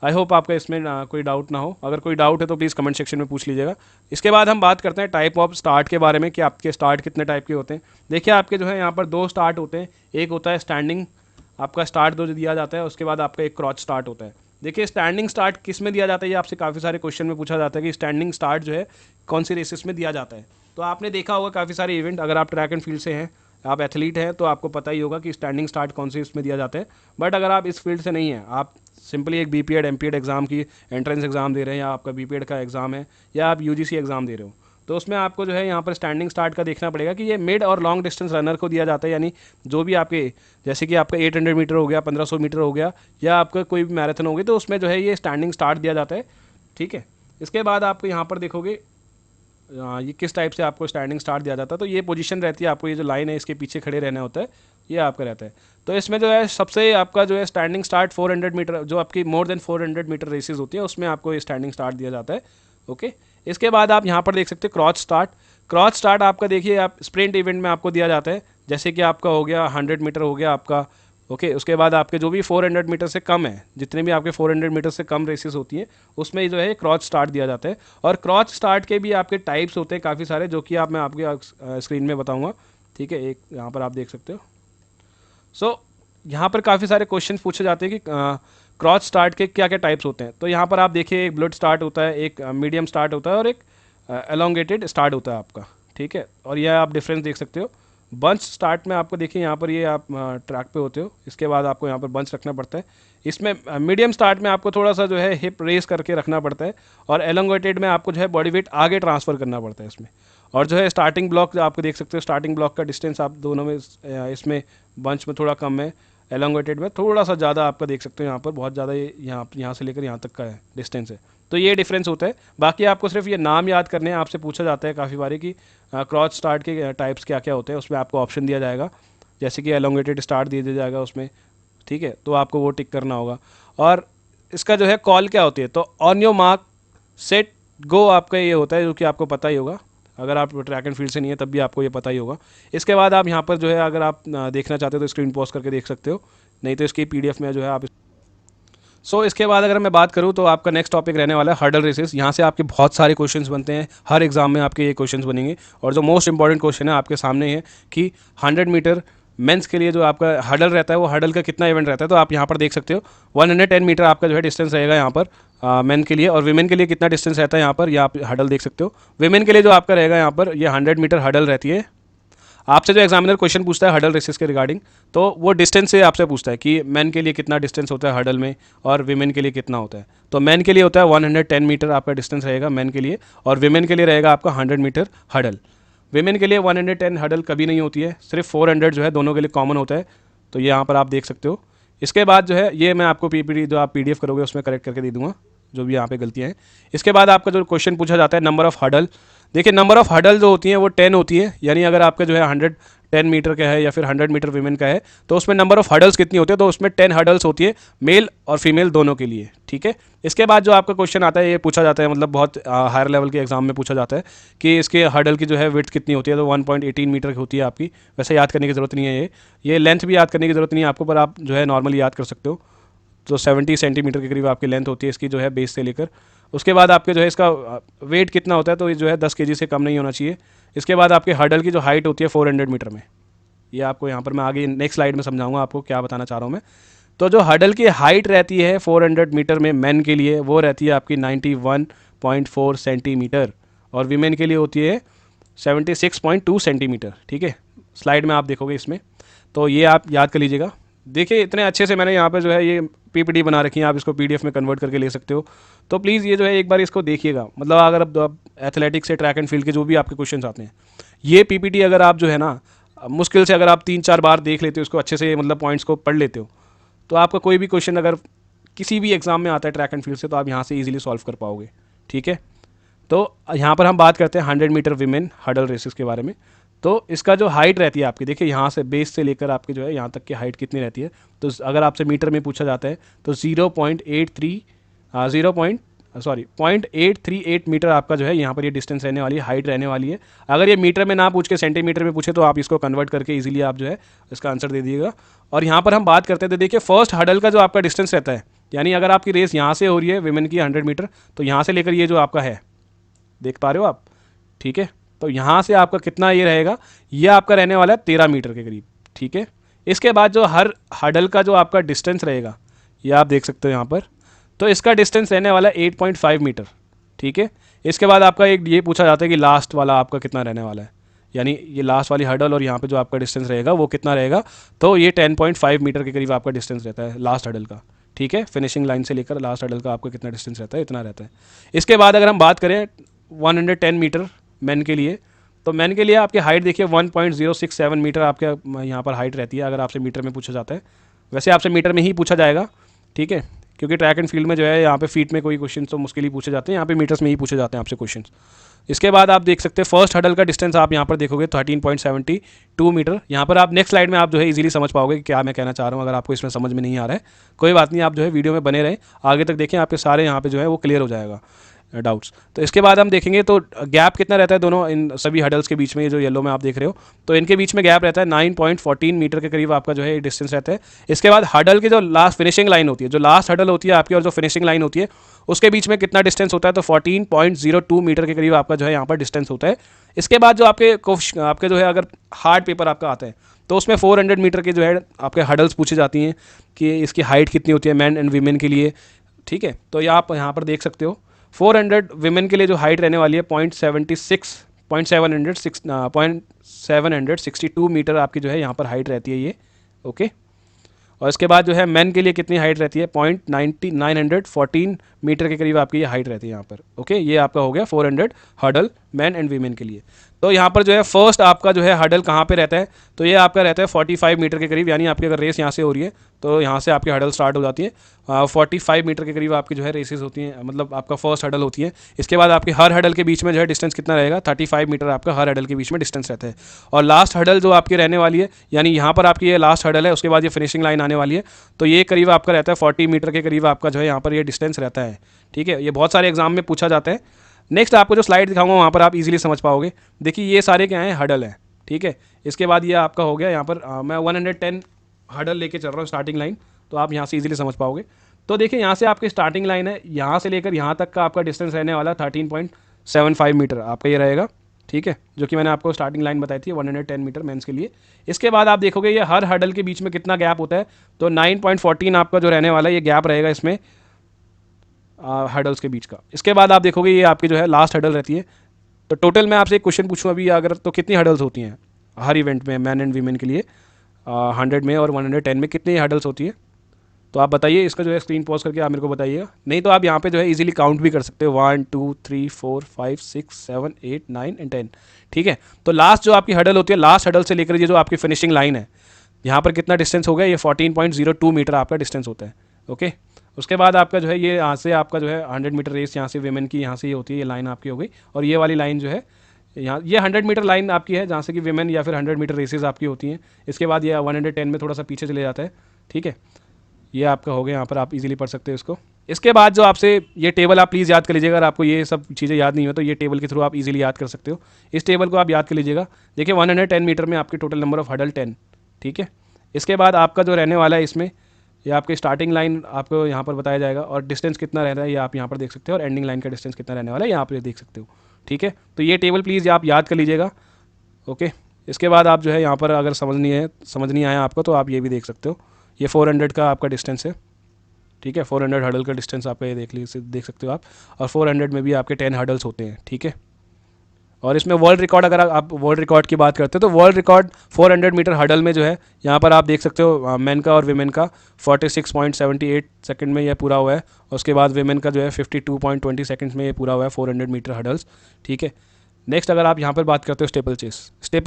आई होप आपका इसमें कोई डाउट ना हो। अगर कोई डाउट है तो प्लीज़ कमेंट सेक्शन में पूछ लीजिएगा। इसके बाद हम बात करते हैं टाइप ऑफ स्टार्ट के बारे में कि आपके स्टार्ट कितने टाइप के होते हैं। देखिए आपके जो है यहाँ पर 2 स्टार्ट होते हैं, एक होता है स्टैंडिंग आपका स्टार्ट जो दिया जाता है, उसके बाद आपका एक क्रॉच स्टार्ट होता है। देखिए स्टैंडिंग स्टार्ट किस में दिया जाता है, ये आपसे काफ़ी सारे क्वेश्चन में पूछा जाता है कि स्टैंडिंग स्टार्ट जो है कौन सी रेसेस में दिया जाता है। तो आपने देखा होगा काफ़ी सारे इवेंट, अगर आप ट्रैक एंड फील्ड से हैं, आप एथलीट हैं, तो आपको पता ही होगा कि स्टैंडिंग स्टार्ट कौन से इसमें दिया जाता है। बट अगर आप इस फील्ड से नहीं हैं, आप सिंपली एक बीपीएड एमपीएड एग्ज़ाम की एंट्रेंस एग्ज़ाम दे रहे हैं, या आपका बीपीएड का एग्ज़ाम है, या आप यूजीसी एग्ज़ाम दे रहे हो, तो उसमें आपको जो है यहाँ पर स्टैंडिंग स्टार्ट का देखना पड़ेगा कि ये मिड और लॉन्ग डिस्टेंस रनर को दिया जाता है। यानी जो भी आपके, जैसे कि आपका 800 मीटर हो गया, 1500 मीटर हो गया, या आपका कोई भी मैराथन हो गई, तो उसमें जो है ये स्टैंडिंग स्टार्ट दिया जाता है, ठीक है। इसके बाद आपको यहाँ पर देखोगे ये किस टाइप से आपको स्टैंडिंग स्टार्ट दिया जाता है। तो ये पोजीशन रहती है, आपको ये जो लाइन है इसके पीछे खड़े रहना होता है, ये आपका रहता है। तो इसमें जो है सबसे आपका जो है स्टैंडिंग स्टार्ट 400 मीटर, जो आपकी मोर देन 400 मीटर रेसेस होती है, उसमें आपको ये स्टैंडिंग स्टार्ट दिया जाता है। ओके, इसके बाद आप यहाँ पर देख सकते हैं क्रॉच स्टार्ट। क्रॉच स्टार्ट आपका देखिए आप स्प्रिंट इवेंट में आपको दिया जाता है, जैसे कि आपका हो गया 100 मीटर हो गया आपका। ओके, उसके बाद आपके जो भी 400 मीटर से कम है, जितने भी आपके 400 मीटर से कम रेसेस होती हैं, उसमें जो है क्रॉच स्टार्ट दिया जाता है। और क्रॉच स्टार्ट के भी आपके टाइप्स होते हैं काफ़ी सारे, जो कि मैं आपके स्क्रीन में बताऊंगा, ठीक है। एक यहाँ पर आप देख सकते हो। सो यहाँ पर काफ़ी सारे क्वेश्चन पूछे जाते हैं कि क्रॉच स्टार्ट के क्या क्या टाइप्स होते हैं। तो यहाँ पर आप देखिए एक ब्लड स्टार्ट होता है, एक मीडियम स्टार्ट होता है, और एक एलोंगेटेड स्टार्ट होता है आपका, ठीक है। और यह आप डिफरेंस देख सकते हो। बंच स्टार्ट में आपको देखिए यहाँ पर ये आप ट्रैक पे होते हो, इसके बाद आपको यहाँ पर बंच रखना पड़ता है। इसमें मीडियम स्टार्ट में आपको थोड़ा सा जो है हिप रेस करके रखना पड़ता है, और एलोंगेटेड में आपको जो है बॉडी वेट आगे ट्रांसफ़र करना पड़ता है इसमें। और जो है स्टार्टिंग ब्लॉक आपको देख सकते हो, स्टार्टिंग ब्लॉक का डिस्टेंस आप दोनों में इसमें बंच में थोड़ा कम है, एलोंगेटेड में थोड़ा सा ज़्यादा आपका देख सकते हो, यहाँ पर बहुत ज़्यादा ये यहाँ से लेकर यहाँ तक का है डिस्टेंस है। तो ये डिफरेंस होता है। बाकी आपको सिर्फ ये नाम याद करने हैं। आपसे पूछा जाता है काफ़ी बारी कि क्रॉस स्टार्ट के टाइप्स क्या क्या होते हैं, उसमें आपको ऑप्शन दिया जाएगा, जैसे कि एलोंगेटेड स्टार्ट दिया जाएगा उसमें, ठीक है, तो आपको वो टिक करना होगा। और इसका जो है कॉल क्या होती है, तो on your mark set go आपका ये होता है, जो कि आपको पता ही होगा, अगर आप ट्रैक एंड फील्ड से नहीं है तब भी आपको ये पता ही होगा। इसके बाद आप यहाँ पर जो है अगर आप देखना चाहते हो तो स्क्रीन पॉज करके देख सकते हो, नहीं तो इसकी PDF में जो है आप इसके बाद अगर मैं बात करूँ तो आपका नेक्स्ट टॉपिक रहने वाला है हर्डल रेसेस। यहाँ से आपके बहुत सारे क्वेश्चंस बनते हैं, हर एग्जाम में आपके ये क्वेश्चंस बनेंगे। और जो मोस्ट इंपॉर्टेंट क्वेश्चन है आपके सामने है कि 100 मीटर मेंस के लिए जो आपका हर्डल रहता है, वो हर्डल का कितना इवेंट रहता है, तो आप यहाँ पर देख सकते हो 110 मीटर आपका जो है डिस्टेंस रहेगा यहाँ पर मेन के लिए। और विमेन के लिए कितना डिस्टेंस रहता है यहाँ पर, या आप हर्डल देख सकते हो। विमेन के लिए जो आपका रहेगा यहाँ पर ये 100 मीटर हर्डल रहती है। आपसे जो एग्जामिनर क्वेश्चन पूछता है हर्डल रेसेस के रिगार्डिंग, तो वो डिस्टेंस से आपसे पूछता है कि मैन के लिए कितना डिस्टेंस होता है हर्डल में और विमेन के लिए कितना होता है। तो मैन के लिए होता है 110 मीटर आपका डिस्टेंस रहेगा मैन के लिए, और विमेन के लिए रहेगा आपका 100 मीटर हर्डल। विमेन के लिए 110 हर्डल कभी नहीं होती है, सिर्फ 400 जो है दोनों के लिए कॉमन होता है। तो ये यहाँ पर आप देख सकते हो। इसके बाद जो है ये मैं आपको PPT जो आप PDF करोगे उसमें करेक्ट करके दे दूँगा जो भी यहाँ पे गलतियाँ हैं। इसके बाद आपका जो क्वेश्चन पूछा जाता है नंबर ऑफ़ हर्डल। देखिए नंबर ऑफ़ हर्डल जो होती हैं वो 10 होती है, यानी अगर आपका जो है 110 मीटर का है या फिर 100 मीटर विमेन का है तो उसमें नंबर ऑफ़ हर्डल्स कितनी होती है, तो उसमें 10 हर्डल्स होती है मेल और फीमेल दोनों के लिए, ठीक है। इसके बाद जो आपका क्वेश्चन आता है, ये पूछा जाता है, मतलब बहुत हायर लेवल के एग्जाम में पूछा जाता है कि इसके हर्डल की जो है विड्थ कितनी होती है, तो 1.18 मीटर की होती है आपकी। वैसे याद करने की ज़रूरत नहीं है, ये लेंथ भी याद करने की ज़रूरत नहीं है आपको, पर आप जो है नॉर्मली याद कर सकते हो। तो 70 सेंटीमीटर के करीब आपकी लेंथ होती है इसकी जो है बेस से लेकर। उसके बाद आपके जो है इसका वेट कितना होता है, तो ये जो है 10 kg से कम नहीं होना चाहिए। इसके बाद आपके हर्डल की जो हाइट होती है 400 मीटर में, ये आपको यहाँ पर मैं आगे नेक्स्ट स्लाइड में समझाऊंगा आपको क्या बताना चाह रहा हूँ मैं। तो जो हर्डल की हाइट रहती है 400 मीटर में मैन के लिए, वो रहती है आपकी 91.4 सेंटीमीटर, और वीमेन के लिए होती है 76.2 सेंटीमीटर, ठीक है। स्लाइड में आप देखोगे इसमें, तो ये आप याद कर लीजिएगा। देखिए इतने अच्छे से मैंने यहाँ पर जो है ये PPT बना रखी है, आप इसको PDF में कन्वर्ट करके ले सकते हो। तो प्लीज़ ये जो है एक बार इसको देखिएगा, मतलब अगर अब एथलेटिक्स से ट्रैक एंड फील्ड के जो भी आपके क्वेश्चन आते हैं, ये PPT अगर आप जो है ना मुश्किल से अगर आप 3-4 बार देख लेते हो इसको अच्छे से, मतलब पॉइंट्स को पढ़ लेते हो, तो आपका कोई भी क्वेश्चन अगर किसी भी एग्जाम में आता है ट्रैक एंड फील्ड से, तो आप यहाँ से ईजिली सॉल्व कर पाओगे, ठीक है। तो यहाँ पर हम बात करते हैं 100 मीटर विमेन हर्डल रेसेस के बारे में। तो इसका जो हाइट रहती है आपकी, देखिए यहाँ से बेस से लेकर आपकी जो है यहाँ तक की हाइट कितनी रहती है, तो अगर आपसे मीटर में पूछा जाता है तो 0.838 मीटर आपका जो है यहाँ पर ये डिस्टेंस रहने वाली है, हाइट रहने वाली है। अगर ये मीटर में ना पूछ के सेंटीमीटर में पूछे तो आप इसको कन्वर्ट करके इजीली आप जो है इसका आंसर दे दीजिएगा। और यहाँ पर हम बात करते हैं तो देखिए फर्स्ट हर्डल का जो आपका डिस्टेंस रहता है, यानी अगर आपकी रेस यहाँ से हो रही है विमेन की 100 मीटर, तो यहाँ से लेकर ये जो आपका है, देख पा रहे हो आप, ठीक है। तो यहाँ से आपका कितना ये रहेगा, ये आपका रहने वाला है 13 मीटर के करीब, ठीक है। इसके बाद जो हर हर्डल का जो आपका डिस्टेंस रहेगा, ये आप देख सकते हो यहाँ पर, तो इसका डिस्टेंस रहने वाला है 8.5 मीटर, ठीक है। इसके बाद आपका एक ये पूछा जाता है कि लास्ट वाला आपका कितना रहने वाला है, यानी ये लास्ट वाली हर्डल और यहाँ पे जो आपका डिस्टेंस रहेगा वो कितना रहेगा, तो ये 10.5 मीटर के करीब आपका डिस्टेंस रहता है लास्ट हर्डल का, ठीक है। फिनिशिंग लाइन से लेकर लास्ट हर्डल का आपका कितना डिस्टेंस रहता है, इतना रहता है। इसके बाद अगर हम बात करें 110 मीटर मैन के लिए, तो मैन के लिए आपकी हाइट देखिए 1.067 मीटर आपके यहाँ पर हाइट रहती है, अगर आपसे मीटर में पूछा जाता है। वैसे आपसे मीटर में ही पूछा जाएगा, ठीक है, क्योंकि ट्रैक एंड फील्ड में जो है यहाँ पे फीट में कोई क्वेश्चन तो मुश्किल ही पूछे जाते हैं, यहाँ पे मीटर्स में ही पूछे जाते हैं आपसे क्वेश्चन। इसके बाद आप देख सकते हैं फर्स्ट हर्डल का डिस्टेंस आप यहाँ पर देखोगे 13.72 मीटर। यहाँ पर आप नेक्स्ट स्लाइड में आप जो है इजीली समझ पाओगे कि क्या मैं कहना चाह रहा हूँ। अगर आपको इसमें समझ में नहीं आ रहा है कोई बात नहीं, आप जो है वीडियो में बने रहें, आगे तक देखें, आपके सारे यहाँ पे जो है वो क्लियर हो जाएगा डाउट्स। तो इसके बाद हम देखेंगे तो गैप कितना रहता है दोनों इन सभी हर्डल्स के बीच में, ये जो येलो में आप देख रहे हो, तो इनके बीच में गैप रहता है 9.14 मीटर के करीब आपका जो है डिस्टेंस रहता है। इसके बाद हर्डल की जो लास्ट फिनिशिंग लाइन होती है, जो लास्ट हर्डल होती है आपकी और जो फिनिशिंग लाइन होती है, उसके बीच में कितना डिस्टेंस होता है, तो 14.02 मीटर के करीब आपका जो है यहाँ पर डिस्टेंस होता है। इसके बाद जो आपके जो है अगर हार्ड पेपर आपका आता है तो उसमें 400 मीटर के जो है आपके हर्डल्स पूछी जाती हैं कि इसकी हाइट कितनी होती है मैन एंड वीमेन के लिए, ठीक है। तो ये आप यहाँ पर देख सकते हो 400 विमेन के लिए जो हाइट रहने वाली है 0.762 मीटर आपकी जो है यहाँ पर हाइट रहती है ये, ओके। और इसके बाद जो है मैन के लिए कितनी हाइट रहती है 0.914 मीटर के करीब आपकी ये हाइट रहती है यहाँ पर, ओके। ये आपका हो गया 400 हर्डल मैन एंड वीमेन के लिए। तो यहाँ पर जो है फर्स्ट आपका जो है हडल कहाँ पे रहता है, तो ये आपका रहता है 45 मीटर के करीब, यानी आपकी अगर रेस यहाँ से हो रही है तो यहाँ से आपकी हडल स्टार्ट हो जाती है। 45 मीटर के करीब आपकी जो है रेसेस होती हैं, मतलब आपका फर्स्ट हडल होती है। इसके बाद आपके हर हडल के बीच में जो है डिस्टेंस कितना रहेगा, 35 मीटर आपका हर हडल के बीच में डिस्टेंस रहता है। और लास्ट हडल जो आपकी रहने वाली है, यानी यहाँ पर आपकी ये लास्ट हडल है, उसके बाद ये फिनिशिंग लाइन आने वाली है, तो ये करीब आपका रहता है 40 मीटर के करीब आपका जो है यहाँ पर ये डिस्टेंस रहता है। ठीक है, ये बहुत सारे एग्जाम में पूछा जाता है। नेक्स्ट आपको जो स्लाइड दिखाऊंगा वहाँ पर आप इजीली समझ पाओगे। देखिए ये सारे क्या हैं, हडल हैं। ठीक है, इसके बाद ये आपका हो गया यहाँ पर मैं 110 हडल लेके चल रहा हूँ स्टार्टिंग लाइन, तो आप यहाँ से इजीली समझ पाओगे। तो देखिए यहाँ से आपकी स्टार्टिंग लाइन है, यहाँ से लेकर यहाँ तक का आपका डिस्टेंस रहने वाला 13.75 मीटर आपका ये रहेगा। ठीक है, जो कि मैंने आपको स्टार्टिंग लाइन बताई थी 110 मीटर मेंस के लिए। इसके बाद आप देखोगे ये हर हडल के बीच में कितना गैप होता है, तो 9.14 आपका जो रहने वाला है ये गैप रहेगा इसमें हडल्स के बीच का। इसके बाद आप देखोगे ये आपकी जो है लास्ट हडल रहती है। तो टोटल मैं आपसे एक क्वेश्चन पूछूं अभी अगर, तो कितनी हडल्स होती हैं हर इवेंट में, मैन एंड वीमेन के लिए 100 में और 110 में कितनी हडल्स होती है, तो आप बताइए। इसका जो है स्क्रीन पॉज करके आप मेरे को बताइएगा, नहीं तो आप यहाँ पे जो है इजीली काउंट भी कर सकते हो, 1 2 3 4 5 6 7 8 9 एंड 10। ठीक है, तो लास्ट जो आपकी हडल होती है, लास्ट हडल से लेकर ये जो आपकी फिनिशिंग लाइन है, यहाँ पर कितना डिस्टेंस हो गया, ये 14.02 मीटर आपका डिस्टेंस होता है। ओके, उसके बाद आपका जो है ये यहाँ से आपका जो है 100 मीटर रेस यहाँ से विमेन की यहाँ से ये होती है, ये लाइन आपकी हो गई। और ये वाली लाइन जो है यहाँ, ये 100 मीटर लाइन आपकी है जहाँ से कि विमेन या फिर 100 मीटर रेसेस आपकी होती हैं। इसके बाद ये 110 में थोड़ा सा पीछे चले जाता है। ठीक है, ये आपका हो गया, यहाँ पर आप इजीली पढ़ सकते हो इसको। इसके बाद जो आपसे ये टेबल आप प्लीज़ याद कर लीजिएगा, अगर आपको ये सब चीज़ें याद नहीं हो तो ये टेबल के थ्रू आप इजीली याद कर सकते हो। इस टेबल को आप याद कर लीजिएगा। देखिए 110 मीटर में आपके टोटल नंबर ऑफ हडल 10। ठीक है, इसके बाद आपका जो रहने वाला है इसमें, ये आपकी स्टार्टिंग लाइन आपको यहाँ पर बताया जाएगा और डिस्टेंस कितना रहता है ये आप यहाँ पर देख सकते हो, और एंडिंग लाइन का डिस्टेंस कितना रहने वाला है यहाँ पर देख सकते हो। ठीक है, तो ये टेबल प्लीज़ आप याद कर लीजिएगा। ओके, इसके बाद आप जो है यहाँ पर अगर समझ नहीं आया आपको तो आप ये भी देख सकते हो, ये 400 का आपका डिस्टेंस है। ठीक है, 400 हडल का डिस्टेंस आपका ये देख सकते हो आप, और 400 में भी आपके 10 हडल्स होते हैं। ठीक है, और इसमें वर्ल्ड रिकॉर्ड, अगर आप वर्ल्ड रिकॉर्ड की बात करते हो तो वर्ल्ड रिकॉर्ड 400 मीटर हडल में जो है यहाँ पर आप देख सकते हो मेन का और विमेन का 46.78 सेकंड में यह पूरा हुआ है, और उसके बाद विमेन का जो है 52.20 सेकंड्स में ये पूरा हुआ है 400 मीटर हडल्स। ठीक है, नेक्स्ट अगर आप यहाँ पर बात करते हो स्टेपल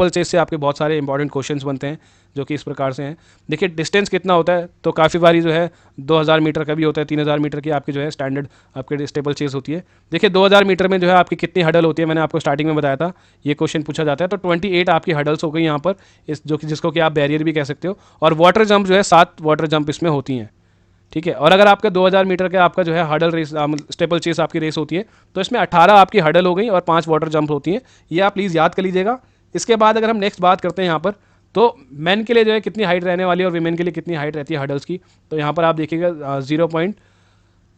चेस से आपके बहुत सारे इंपॉर्टेंट क्वेश्चंस बनते हैं जो कि इस प्रकार से हैं। देखिए डिस्टेंस कितना होता है, तो काफ़ी बारी जो है 2000 मीटर का भी होता है, 3000 मीटर की आपकी जो है स्टैंडर्ड आपके स्टेपल चेस होती है। देखिए 2000 मीटर में जो है आपकी कितनी हडल होती है, मैंने आपको स्टार्टिंग में बताया था, ये क्वेश्चन पूछा जाता है। तो 28 आपकी हडल्स हो गई यहाँ पर, इस जो कि जिसको कि आप बैरियर भी कह सकते हो। और वाटर जंप जो है 7 वाटर जंप इसमें होती हैं। ठीक है, और अगर आपका 2000 मीटर का आपका जो है हडल रेस स्टेपल चेस आपकी रेस होती है, तो इसमें 18 आपकी हडल हो गई और 5 वाटर जंप होती हैं। ये आप प्लीज़ याद कर लीजिएगा। इसके बाद अगर हम नेक्स्ट बात करते हैं यहाँ पर, तो मेन के लिए जो है कितनी हाइट रहने वाली है और वीमेन के लिए कितनी हाइट रहती है हडल्स की, तो यहाँ पर आप देखिएगा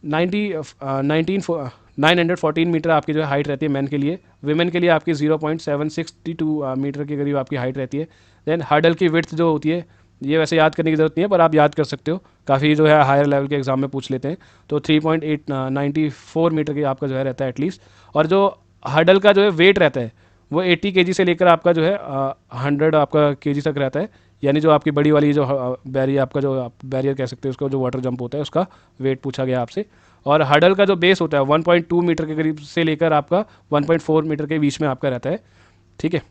914 मीटर आपकी जो है हाइट रहती है मैन के लिए। विमेन के लिए आपकी 0.762 मीटर के करीब आपकी हाइट रहती है। देन हडल की विड्थ जो होती है, ये वैसे याद करने की ज़रूरत नहीं है पर आप याद कर सकते हो, काफ़ी जो है हायर लेवल के एग्जाम में पूछ लेते हैं। तो 3.94 मीटर की आपका जो है रहता है एटलीस्ट। और जो हडल का जो है वेट रहता है वो 80 केजी से लेकर आपका जो है 100 आपका केजी तक रहता है। यानी जो आपकी बड़ी वाली जो बैरियर आपका जो बैरियर कह सकते हो उसका, जो वाटर जंप होता है उसका वेट पूछा गया आपसे। और हडल का जो बेस होता है 1.2 मीटर के करीब से लेकर आपका 1.4 मीटर के बीच में आपका रहता है। ठीक है,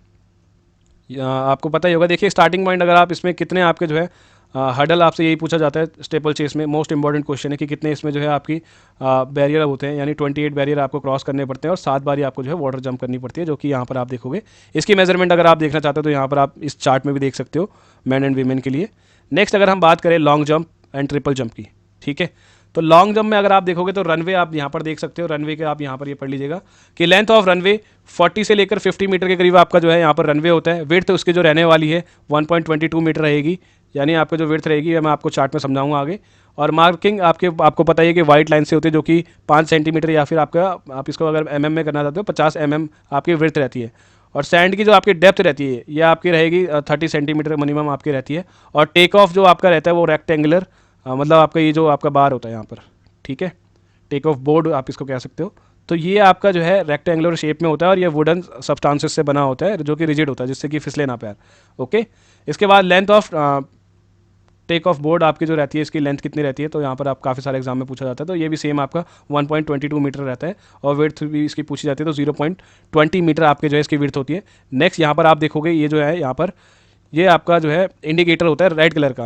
आपको पता ही होगा। देखिए स्टार्टिंग पॉइंट अगर आप इसमें कितने आपके जो है हडल, आपसे यही पूछा जाता है स्टेपल चेस में, मोस्ट इंपॉर्टेंट क्वेश्चन है कि कितने इसमें जो है आपकी बैरियर होते हैं, यानी 28 बैरियर आपको क्रॉस करने पड़ते हैं और 7 बारी आपको जो है वाटर जंप करनी पड़ती है, जो कि यहाँ पर आप देखोगे। इसकी मेजरमेंट अगर आप देखना चाहते हो तो यहाँ पर आप इस चार्ट में भी देख सकते हो मैन एंड वीमेन के लिए। नेक्स्ट अगर हम बात करें long jump and triple jump की, ठीक है, तो लॉन्ग जंप में अगर आप देखोगे तो रनवे आप यहाँ पर देख सकते हो। रनवे के आप यहाँ पर ये पढ़ लीजिएगा कि लेंथ ऑफ रनवे 40 से लेकर 50 मीटर के करीब आपका जो है यहाँ पर रनवे होता है। विड्थ उसकी जो रहने वाली है 1.22 मीटर रहेगी, यानी आपको जो विड्थ रहेगी मैं आपको चार्ट में समझाऊंगा आगे। और मार्किंग आपको पता ही है कि वाइट लाइन से होती है, जो कि 5 सेंटीमीटर या फिर आप इसको अगर mm में करना चाहते हो 50 mm आपकी विड्थ रहती है। और सैंड की जो आपकी डेप्थ रहती है ये आपकी रहेगी 30 सेंटीमीटर मिनिमम आपकी रहती है। और टेक ऑफ जो आपका रहता है वो रेक्टेंगुलर, मतलब आपका ये जो आपका बार होता है यहाँ पर, ठीक है, टेक ऑफ बोर्ड आप इसको कह सकते हो। तो ये आपका जो है रेक्टेंगुलर शेप में होता है और ये वुडन सब्सटेंसेस से बना होता है जो कि रिजिड होता है, जिससे कि फिसले ना पैर। ओके, इसके बाद length of take off board आपकी जो रहती है इसकी लेंथ कितनी रहती है, तो यहाँ पर आप काफ़ी सारे एग्जाम में पूछा जाता है, तो ये भी सेम आपका 1.22 मीटर रहता है और विड्थ भी इसकी पूछी जाती है, तो 0.20 मीटर आपके जो है इसकी विड्थ होती है। नेक्स्ट यहाँ पर आप देखोगे ये जो है यहाँ पर ये आपका जो है इंडिकेटर होता है रेड कलर का,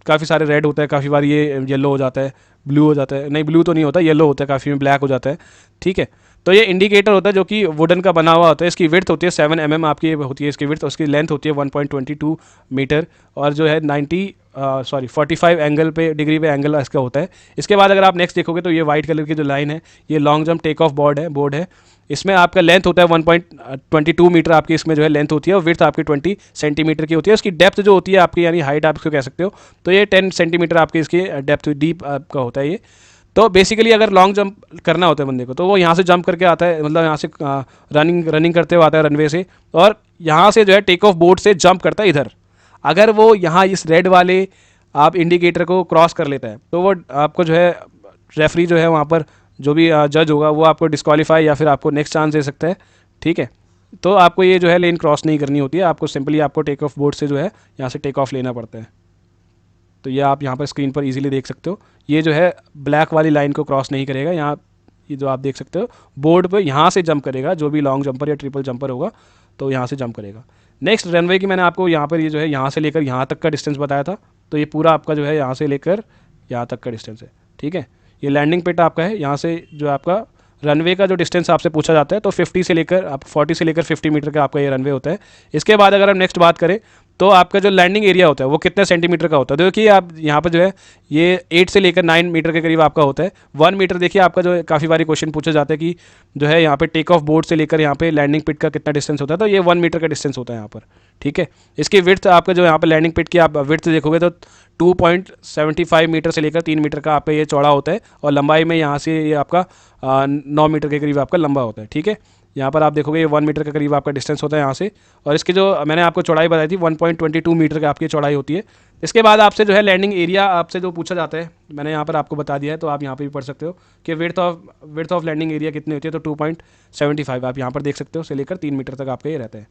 काफ़ी सारे रेड होता है, काफ़ी बार ये येलो हो जाता है, ब्लू हो जाता है, नहीं ब्लू तो नहीं होता, येलो होता है, काफ़ी में ब्लैक हो जाता है, ठीक है। तो ये इंडिकेटर होता है जो कि वुडन का बना हुआ होता है, इसकी विड्थ होती है 7 mm आपकी होती है इसकी विड्थ, उसकी लेंथ होती है 1.22 मीटर और जो है 45 एंगल पे डिग्री पे एंगल इसका होता है। इसके बाद अगर आप नेक्स्ट देखोगे तो ये वाइट कलर की जो लाइन है ये long jump take off board है, इसमें आपका लेंथ होता है 1.22 मीटर आपकी इसमें जो है लेंथ होती है और विड्थ आपकी 20 सेंटीमीटर की होती है। उसकी डेप्थ जो होती है आपकी यानी हाइट आप इसको कह सकते हो, तो ये 10 सेंटीमीटर आपकी इसकी डेप्थ डीप आपका होता है ये। तो बेसिकली अगर लॉन्ग जंप करना होता है बंदे को तो वो यहाँ से जंप करके आता है, मतलब यहाँ से रनिंग करते हुए आता है रनवे से, और यहाँ से जो है टेक ऑफ बोर्ड से जंप करता है इधर। अगर वो यहाँ इस रेड वाले आप इंडिकेटर को क्रॉस कर लेता है तो वो आपको जो है रेफरी जो है वहाँ पर जो भी जज होगा वो आपको डिस्क्वालीफाई या फिर आपको नेक्स्ट चांस दे सकता है, ठीक है। तो आपको ये जो है लेन क्रॉस नहीं करनी होती है, आपको सिंपली आपको टेक ऑफ बोर्ड से जो है यहाँ से टेक ऑफ लेना पड़ता है। तो ये आप यहाँ पर स्क्रीन पर इजीली देख सकते हो, ये जो है ब्लैक वाली लाइन को क्रॉस नहीं करेगा, यहाँ ये जो आप देख सकते हो बोर्ड पर यहाँ से जंप करेगा, जो भी लॉन्ग जंपर या ट्रिपल जंपर होगा तो यहाँ से जंप करेगा। नेक्स्ट रनवे की मैंने आपको यहाँ पर ये जो है यहाँ से लेकर यहाँ तक का डिस्टेंस बताया था, तो ये पूरा आपका जो है यहाँ से लेकर यहाँ तक का डिस्टेंस है, ठीक है। ये लैंडिंग पिट आपका है, यहाँ से जो आपका रनवे का जो डिस्टेंस आपसे पूछा जाता है तो 40 से लेकर 50 मीटर का आपका ये रनवे होता है। इसके बाद अगर हम नेक्स्ट बात करें तो आपका जो लैंडिंग एरिया होता है वो कितने सेंटीमीटर का होता है, देखिए आप यहाँ पर जो है ये 8 से लेकर 9 मीटर के करीब आपका होता है। 1 मीटर देखिए आपका जो है काफ़ी बारी क्वेश्चन पूछा जाता है कि जो है यहाँ पे टेक ऑफ बोर्ड से लेकर यहाँ पे लैंडिंग पिट का कितना डिस्टेंस होता है, तो ये 1 मीटर का डिस्टेंस होता है यहाँ पर, ठीक है। इसकी विड्थ आपका जो यहाँ पर लैंडिंग पिट की आप विड्थ देखोगे तो 2.75 मीटर से लेकर 3 मीटर का आपका ये चौड़ा होता है और लंबाई में यहाँ से ये आपका 9 मीटर के करीब आपका लंबा होता है, ठीक है। यहाँ पर आप देखोगे ये 1 मीटर के करीब आपका डिस्टेंस होता है यहाँ से, और इसकी जो मैंने आपको चौड़ाई बताई थी 1.22 मीटर का आपकी चौड़ाई होती है। इसके बाद आपसे जो है लैंडिंग एरिया आपसे जो पूछा जाता है मैंने यहाँ पर आपको बता दिया है, तो आप यहाँ पे भी पढ़ सकते हो कि विड्थ ऑफ लैंडिंग एरिया कितनी होती है, तो 2.75 आप यहाँ पर देख सकते हो, से लेकर 3 मीटर तक आपका ये रहता है,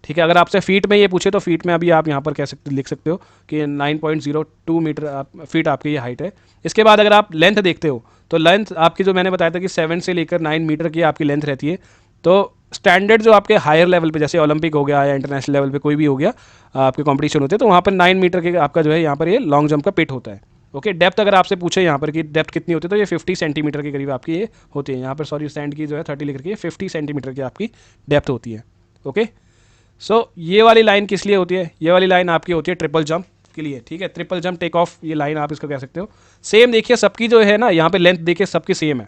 ठीक है। अगर आपसे फीट में ये पूछे तो फीट में अभी आप यहाँ पर लिख सकते हो कि 9.02 मीटर फीट आपकी ये हाइट है। इसके बाद अगर आप लेंथ देखते हो तो लेंथ आपकी जो मैंने बताया था कि 7 से लेकर 9 मीटर की आपकी लेंथ रहती है। तो स्टैंडर्ड जो आपके हायर लेवल पे जैसे ओलंपिक हो गया या इंटरनेशनल लेवल पे कोई भी हो गया आपके कंपटीशन होते हैं, तो वहाँ पर 9 मीटर के आपका जो है यहाँ पर ये लॉन्ग जंप का पिट होता है, ओके। डेप्थ अगर आपसे पूछे यहाँ पर कि डेप्थ कितनी होती है तो ये 50 सेंटीमीटर के करीब आपकी ये होती है, यहाँ पर सॉरी स्टैंड की जो है 30 लिख रखी है, 50 सेंटीमीटर की आपकी डेप्थ होती है, ओके। सो ये वाली लाइन किस लिए होती है, ये वाली लाइन आपकी होती है ट्रिपल जंप के लिए, ठीक है। ट्रिपल जंप टेक ऑफ ये लाइन आप इसको कह सकते हो। सेम देखिए सबकी जो है ना यहाँ पे लेंथ देखिए सबकी सेम है,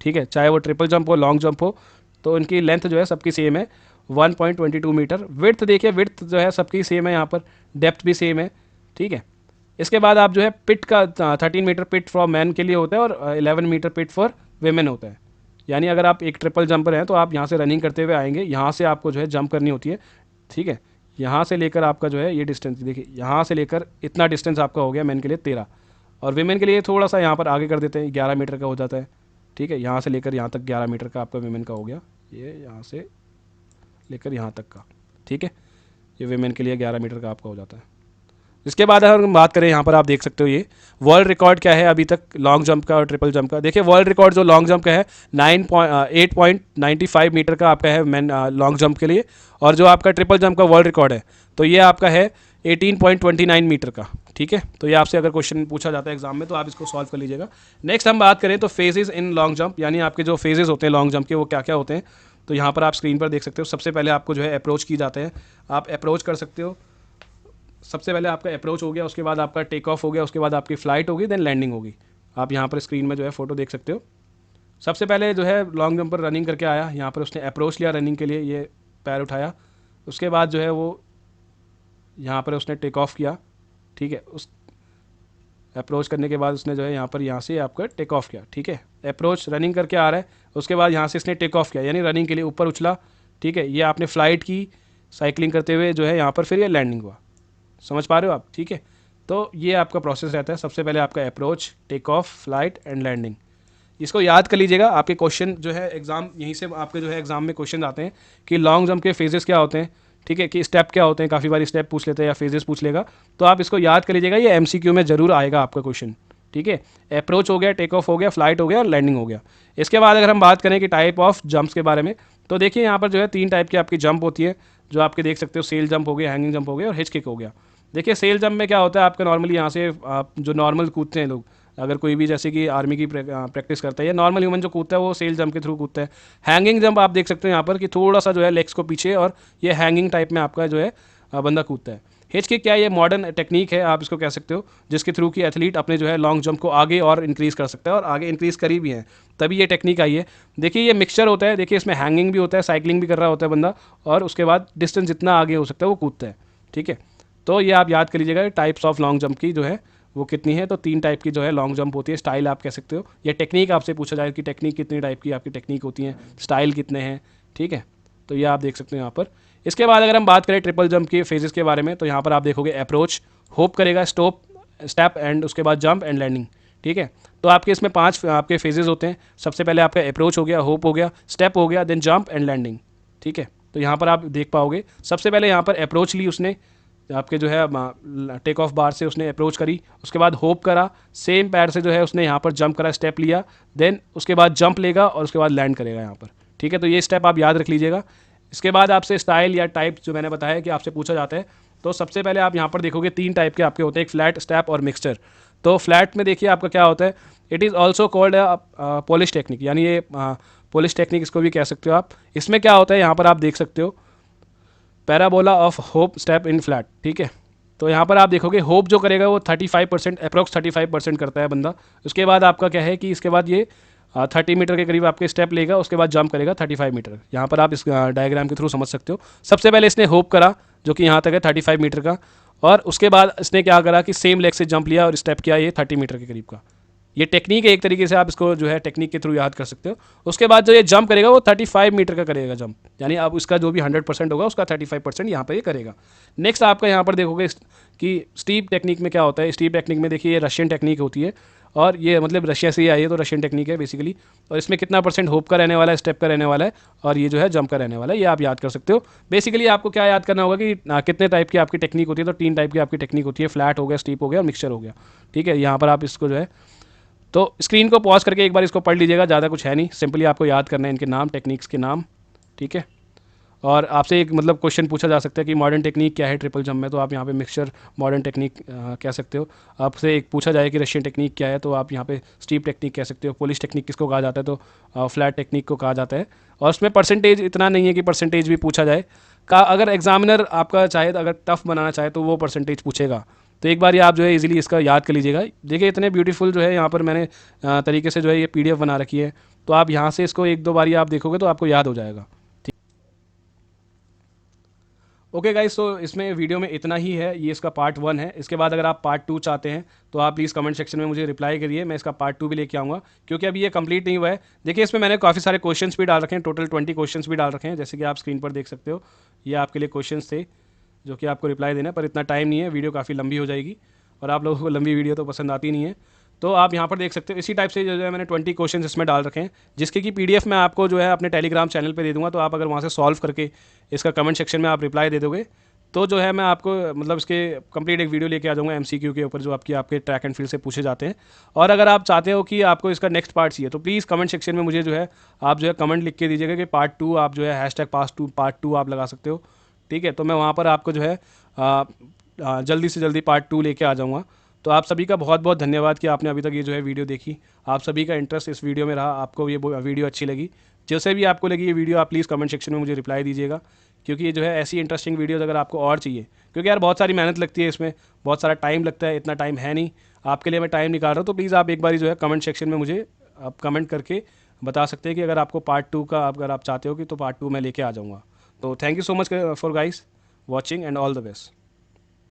ठीक है, चाहे वो ट्रिपल जंप हो लॉन्ग जंप हो, तो इनकी लेंथ जो है सबकी सेम है 1.22 मीटर। विड्थ देखिए विड्थ जो है सबकी सेम है, यहाँ पर डेप्थ भी सेम है, ठीक है। इसके बाद आप जो है पिट का 13 मीटर पिट फॉर मैन के लिए होता है और 11 मीटर पिट फॉर वेमेन होता है। यानी अगर आप एक ट्रिपल जंपर हैं तो आप यहाँ से रनिंग करते हुए आएंगे, यहाँ से आपको जो है जंप करनी होती है, ठीक है। यहाँ से लेकर आपका जो है ये डिस्टेंस देखिए, यहाँ से लेकर इतना डिस्टेंस आपका हो गया मैन के लिए 13, और वेमेन के लिए थोड़ा सा यहाँ पर आगे कर देते हैं 11 मीटर का हो जाता है, ठीक है। यहाँ से लेकर यहाँ तक 11 मीटर का आपका वेमेन का हो गया, ये यहाँ से लेकर यहाँ तक का, ठीक है। ये वेमेन के लिए 11 मीटर का आपका हो जाता है। इसके बाद अगर हम बात करें यहाँ पर आप देख सकते हो ये वर्ल्ड रिकॉर्ड क्या है अभी तक लॉन्ग जंप का और ट्रिपल जंप का। देखिए वर्ल्ड रिकॉर्ड जो लॉन्ग जंप का है 8.95 मीटर का आपका है मैन लॉन्ग जंप के लिए, और जो आपका ट्रिपल जंप का वर्ल्ड रिकॉर्ड है तो ये आपका है 18.29 मीटर का, ठीक है। तो ये आपसे अगर क्वेश्चन पूछा जाता है एग्जाम में तो आप इसको सॉल्व कर लीजिएगा। नेक्स्ट हम बात करें तो फेजेस इन लॉन्ग जंप, यानी आपके जो फेजेस होते हैं लॉन्ग जंप के वो क्या क्या होते हैं, तो यहाँ पर आप स्क्रीन पर देख सकते हो। सबसे पहले आपको जो है अप्रोच की जाते हैं, आप अप्रोच कर सकते हो। सबसे पहले आपका अप्रोच हो गया, उसके बाद आपका टेक ऑफ हो गया, उसके बाद आपकी फ़्लाइट होगी, देन लैंडिंग होगी। आप यहाँ पर स्क्रीन में जो है फ़ोटो देख सकते हो। सबसे पहले जो है लॉन्ग जंपर रनिंग करके आया, यहाँ पर उसने अप्रोच लिया रनिंग के लिए, ये पैर उठाया, उसके बाद जो है वो यहाँ पर उसने टेक ऑफ किया, ठीक है। उस अप्रोच करने के बाद उसने जो है यहाँ से आपका टेक ऑफ किया, ठीक है। अप्रोच रनिंग करके आ रहा है, उसके बाद यहाँ से इसने टेक ऑफ किया, यानी रनिंग के लिए ऊपर उछला, ठीक है। ये आपने फ़्लाइट की साइकिलिंग करते हुए जो है यहाँ पर फिर ये लैंडिंग हुआ, समझ पा रहे हो आप, ठीक है। तो ये आपका प्रोसेस रहता है, सबसे पहले आपका approach, take off, flight and landing. इसको याद कर लीजिएगा, आपके क्वेश्चन जो है एग्जाम यहीं से आपके जो है एग्जाम में क्वेश्चन आते हैं कि लॉन्ग जंप के फेजेस क्या होते हैं, ठीक है, कि स्टेप क्या होते हैं, काफ़ी बार स्टेप पूछ लेते हैं या फेजेस पूछ लेगा, तो आप इसको याद कर लीजिएगा, ये एमसीक्यू में ज़रूर आएगा आपका क्वेश्चन। ठीक है, अप्रोच हो गया, टेक ऑफ हो गया, फ्लाइट हो गया और लैंडिंग हो गया। इसके बाद अगर हम बात करें कि टाइप ऑफ जंप्स के बारे में, तो देखिए यहाँ पर जो है 3 टाइप की आपकी जंप होती है, जो आपके देख सकते हो, सेल जंप हो गया, हैंगिंग जंप हो गया और हिच किक हो गया। देखिए सेल जंप में क्या होता है, आपका नॉर्मली यहाँ से आप जो नॉर्मल कूदते हैं लोग, अगर कोई भी जैसे कि आर्मी की प्रैक्टिस करता है या नॉर्मल ह्यूमन जो कूदता है वो सेल जंप के थ्रू कूदता है। हैंगिंग जंप आप देख सकते हो यहाँ पर कि थोड़ा सा जो है लेग्स को पीछे और ये हैंगिंग टाइप में आपका जो है बंदा कूदता है। हिच किक क्या है, ये मॉडर्न टेक्निक है आप इसको कह सकते हो, जिसके थ्रू कि एथलीट अपने जो है लॉन्ग जंप को आगे और इंक्रीज कर सकता है और आगे इंक्रीज करी भी है, तभी ये टेक्निक आई है। देखिए ये मिक्सचर होता है, देखिए इसमें हैंगिंग भी होता है, साइकिलिंग भी कर रहा होता है बंदा, और उसके बाद डिस्टेंस जितना आगे हो सकता है वो कूदता है। ठीक है, तो ये आप याद कर लीजिएगा टाइप्स ऑफ लॉन्ग जंप की जो है वो कितनी है, तो 3 टाइप की जो है लॉन्ग जंप होती है। स्टाइल आप कह सकते हो, या टेक्निक आपसे पूछा जाए कि टेक्निक कितनी टाइप की आपकी टेक्निक होती है, स्टाइल कितने हैं। ठीक है, तो ये आप देख सकते हो यहाँ पर। इसके बाद अगर हम बात करें ट्रिपल जंप के फेजेस के बारे में, तो यहाँ पर आप देखोगे अप्रोच, होप करेगा, स्टॉप, स्टेप एंड उसके बाद जंप एंड लैंडिंग। ठीक है, तो आपके इसमें 5 आपके फेजेस होते हैं। सबसे पहले आपका अप्रोच हो गया, होप हो गया, स्टेप हो गया, देन जंप एंड लैंडिंग। ठीक है, तो यहाँ पर आप देख पाओगे सबसे पहले यहाँ पर अप्रोच ली उसने, आपके जो है टेक ऑफ बार से उसने अप्रोच करी, उसके बाद होप करा, सेम पैर से जो है उसने यहाँ पर जंप करा, स्टेप लिया, देन उसके बाद जंप लेगा और उसके बाद लैंड करेगा यहाँ पर। ठीक है, तो ये स्टेप आप याद रख लीजिएगा। इसके बाद आपसे स्टाइल या टाइप जो मैंने बताया कि आपसे पूछा जाता है, तो सबसे पहले आप यहाँ पर देखोगे 3 टाइप के आपके होते हैं, एक फ्लैट, स्टेप और मिक्सचर। तो फ्लैट में देखिए आपका क्या होता है, it is also called polish technique, यानी ये पॉलिश टेक्निक इसको भी कह सकते हो आप। इसमें क्या होता है, यहाँ पर आप देख सकते हो parabola of hope step in flat. ठीक है, तो यहाँ पर आप देखोगे होप जो करेगा वो 35% अप्रॉक्स 35% करता है बंदा। उसके बाद आपका क्या है कि इसके बाद ये 30 मीटर के करीब आपके स्टेप लेगा, उसके बाद जंप करेगा 35 मीटर। यहाँ पर आप इस डायग्राम के थ्रू समझ सकते हो। सबसे पहले इसने होप करा जो कि यहाँ तक है 35 मीटर का, और उसके बाद इसने क्या करा कि सेम लेग से जंप लिया और स्टेप किया ये 30 मीटर के करीब का। ये टेक्निक है, एक तरीके से आप इसको जो है टेक्निक के थ्रू याद कर सकते हो। उसके बाद जो ये जंप करेगा वो 35 मीटर का करेगा जंप, यानी अब इसका जो भी 100% होगा उसका 35% यहाँ पर ये करेगा। नेक्स्ट आपका यहाँ पर देखोगे कि स्टीप टेक्निक में क्या होता है। स्टीप टेक्निक में देखिए ये रशियन टेक्निक होती है, और ये मतलब रशिया से ही आई है, तो रशियन टेक्निक है बेसिकली। और इसमें कितना % होप का रहने वाला है, स्टेप का रहने वाला है, और ये जो है जंप का रहने वाला है, ये आप याद कर सकते हो। बेसिकली आपको क्या याद करना होगा कि कितने टाइप की आपकी टेक्निक होती है, तो 3 टाइप की आपकी टेक्निक होती है, फ्लैट हो गया, स्टीप हो गया और मिक्सचर हो गया। ठीक है, यहाँ पर आप इसको जो है, तो स्क्रीन को पॉज करके एक बार इसको पढ़ लीजिएगा, ज़्यादा कुछ है नहीं, सिंपली आपको याद करना है इनके नाम, टेक्निक्स के नाम। ठीक है, और आपसे एक मतलब क्वेश्चन पूछा जा सकता है कि मॉडर्न टेक्निक क्या है ट्रिपल जंप में, तो आप यहाँ पे मिक्सचर मॉडर्न टेक्निक कह सकते हो। आपसे एक पूछा जाए कि रशियन टेक्निक क्या है, तो आप यहाँ पे स्टीप टेक्निक कह सकते हो। पोलिश टेक्निक किसको कहा जाता है, तो फ्लैट टेक्निक को कहा जाता है। और उसमें परसेंटेज इतना नहीं है कि परसेंटेज भी पूछा जाए का, अगर एग्जामिनर आपका चाहे तो अगर टफ बनाना चाहे तो वो परसेंटेज पूछेगा। तो एक बार ये आप जो है इजीली इसका याद कर लीजिएगा। देखिए इतने ब्यूटीफुल जो है यहाँ पर मैंने तरीके से जो है ये PDF बना रखी है, तो आप यहाँ से इसको 1-2 बार आप देखोगे तो आपको याद हो जाएगा। ओके गाइस, तो इसमें वीडियो में इतना ही है, ये इसका पार्ट 1 है। इसके बाद अगर आप पार्ट 2 चाहते हैं तो आप प्लीज़ कमेंट सेक्शन में मुझे रिप्लाई करिए, मैं इसका पार्ट 2 भी लेके आऊँगा, क्योंकि अभी ये कंप्लीट नहीं हुआ है। देखिए इसमें मैंने काफ़ी सारे क्वेश्चंस भी डाल रखे हैं, टोटल 20 क्वेश्चंस भी डाल रखे हैं, जैसे कि आप स्क्रीन पर देख सकते हो। ये आपके लिए क्वेश्चंस थे जो कि आपको रिप्लाई देना है, पर इतना टाइम नहीं है, वीडियो काफ़ी लंबी हो जाएगी और आप लोगों को लंबी वीडियो तो पसंद आती नहीं है। तो आप यहाँ पर देख सकते हो इसी टाइप से जो है मैंने 20 क्वेश्चन इसमें डाल रखे हैं, जिसके कि PDF मैं आपको जो है अपने टेलीग्राम चैनल पे दे दूँगा। तो आप अगर वहाँ से सॉल्व करके इसका कमेंट सेक्शन में आप रिप्लाई दे दोगे तो जो है मैं आपको मतलब इसके कंप्लीट एक वीडियो लेके आ जाऊँगा MCQ के ऊपर, जो आपके ट्रैक एंड फील्ड से पूछे जाते हैं। और अगर आप चाहते हो कि आपको इसका नेक्स्ट पार्ट चाहिए तो प्लीज़ कमेंट सेक्शन में मुझे जो है आप जो है कमेंट लिख के दीजिएगा कि पार्ट 2, आप जो है हैशटैग पार्ट 2 आप लगा सकते हो। ठीक है, तो मैं वहाँ पर आपको जो है जल्दी से जल्दी पार्ट 2 लेके आ जाऊँगा। तो आप सभी का बहुत बहुत धन्यवाद कि आपने अभी तक ये जो है वीडियो देखी। आप सभी का इंटरेस्ट इस वीडियो में रहा, आपको ये वीडियो अच्छी लगी। जैसे भी आपको लगी ये वीडियो, आप प्लीज़ कमेंट सेक्शन में मुझे रिप्लाई दीजिएगा, क्योंकि ये जो है ऐसी इंटरेस्टिंग वीडियोज़ अगर आपको और चाहिए, क्योंकि यार बहुत सारी मेहनत लगती है इसमें, बहुत सारा टाइम लगता है, इतना टाइम है नहीं आपके लिए, मैं टाइम निकाल रहा हूँ। तो प्लीज़ आप एक बार जो है कमेंट सेक्शन में मुझे आप कमेंट करके बता सकते हैं कि अगर आपको पार्ट 2 का अगर आप चाहते हो कि तो पार्ट 2 मैं लेके आ जाऊँगा। तो thank you so much for guys watching and all the best.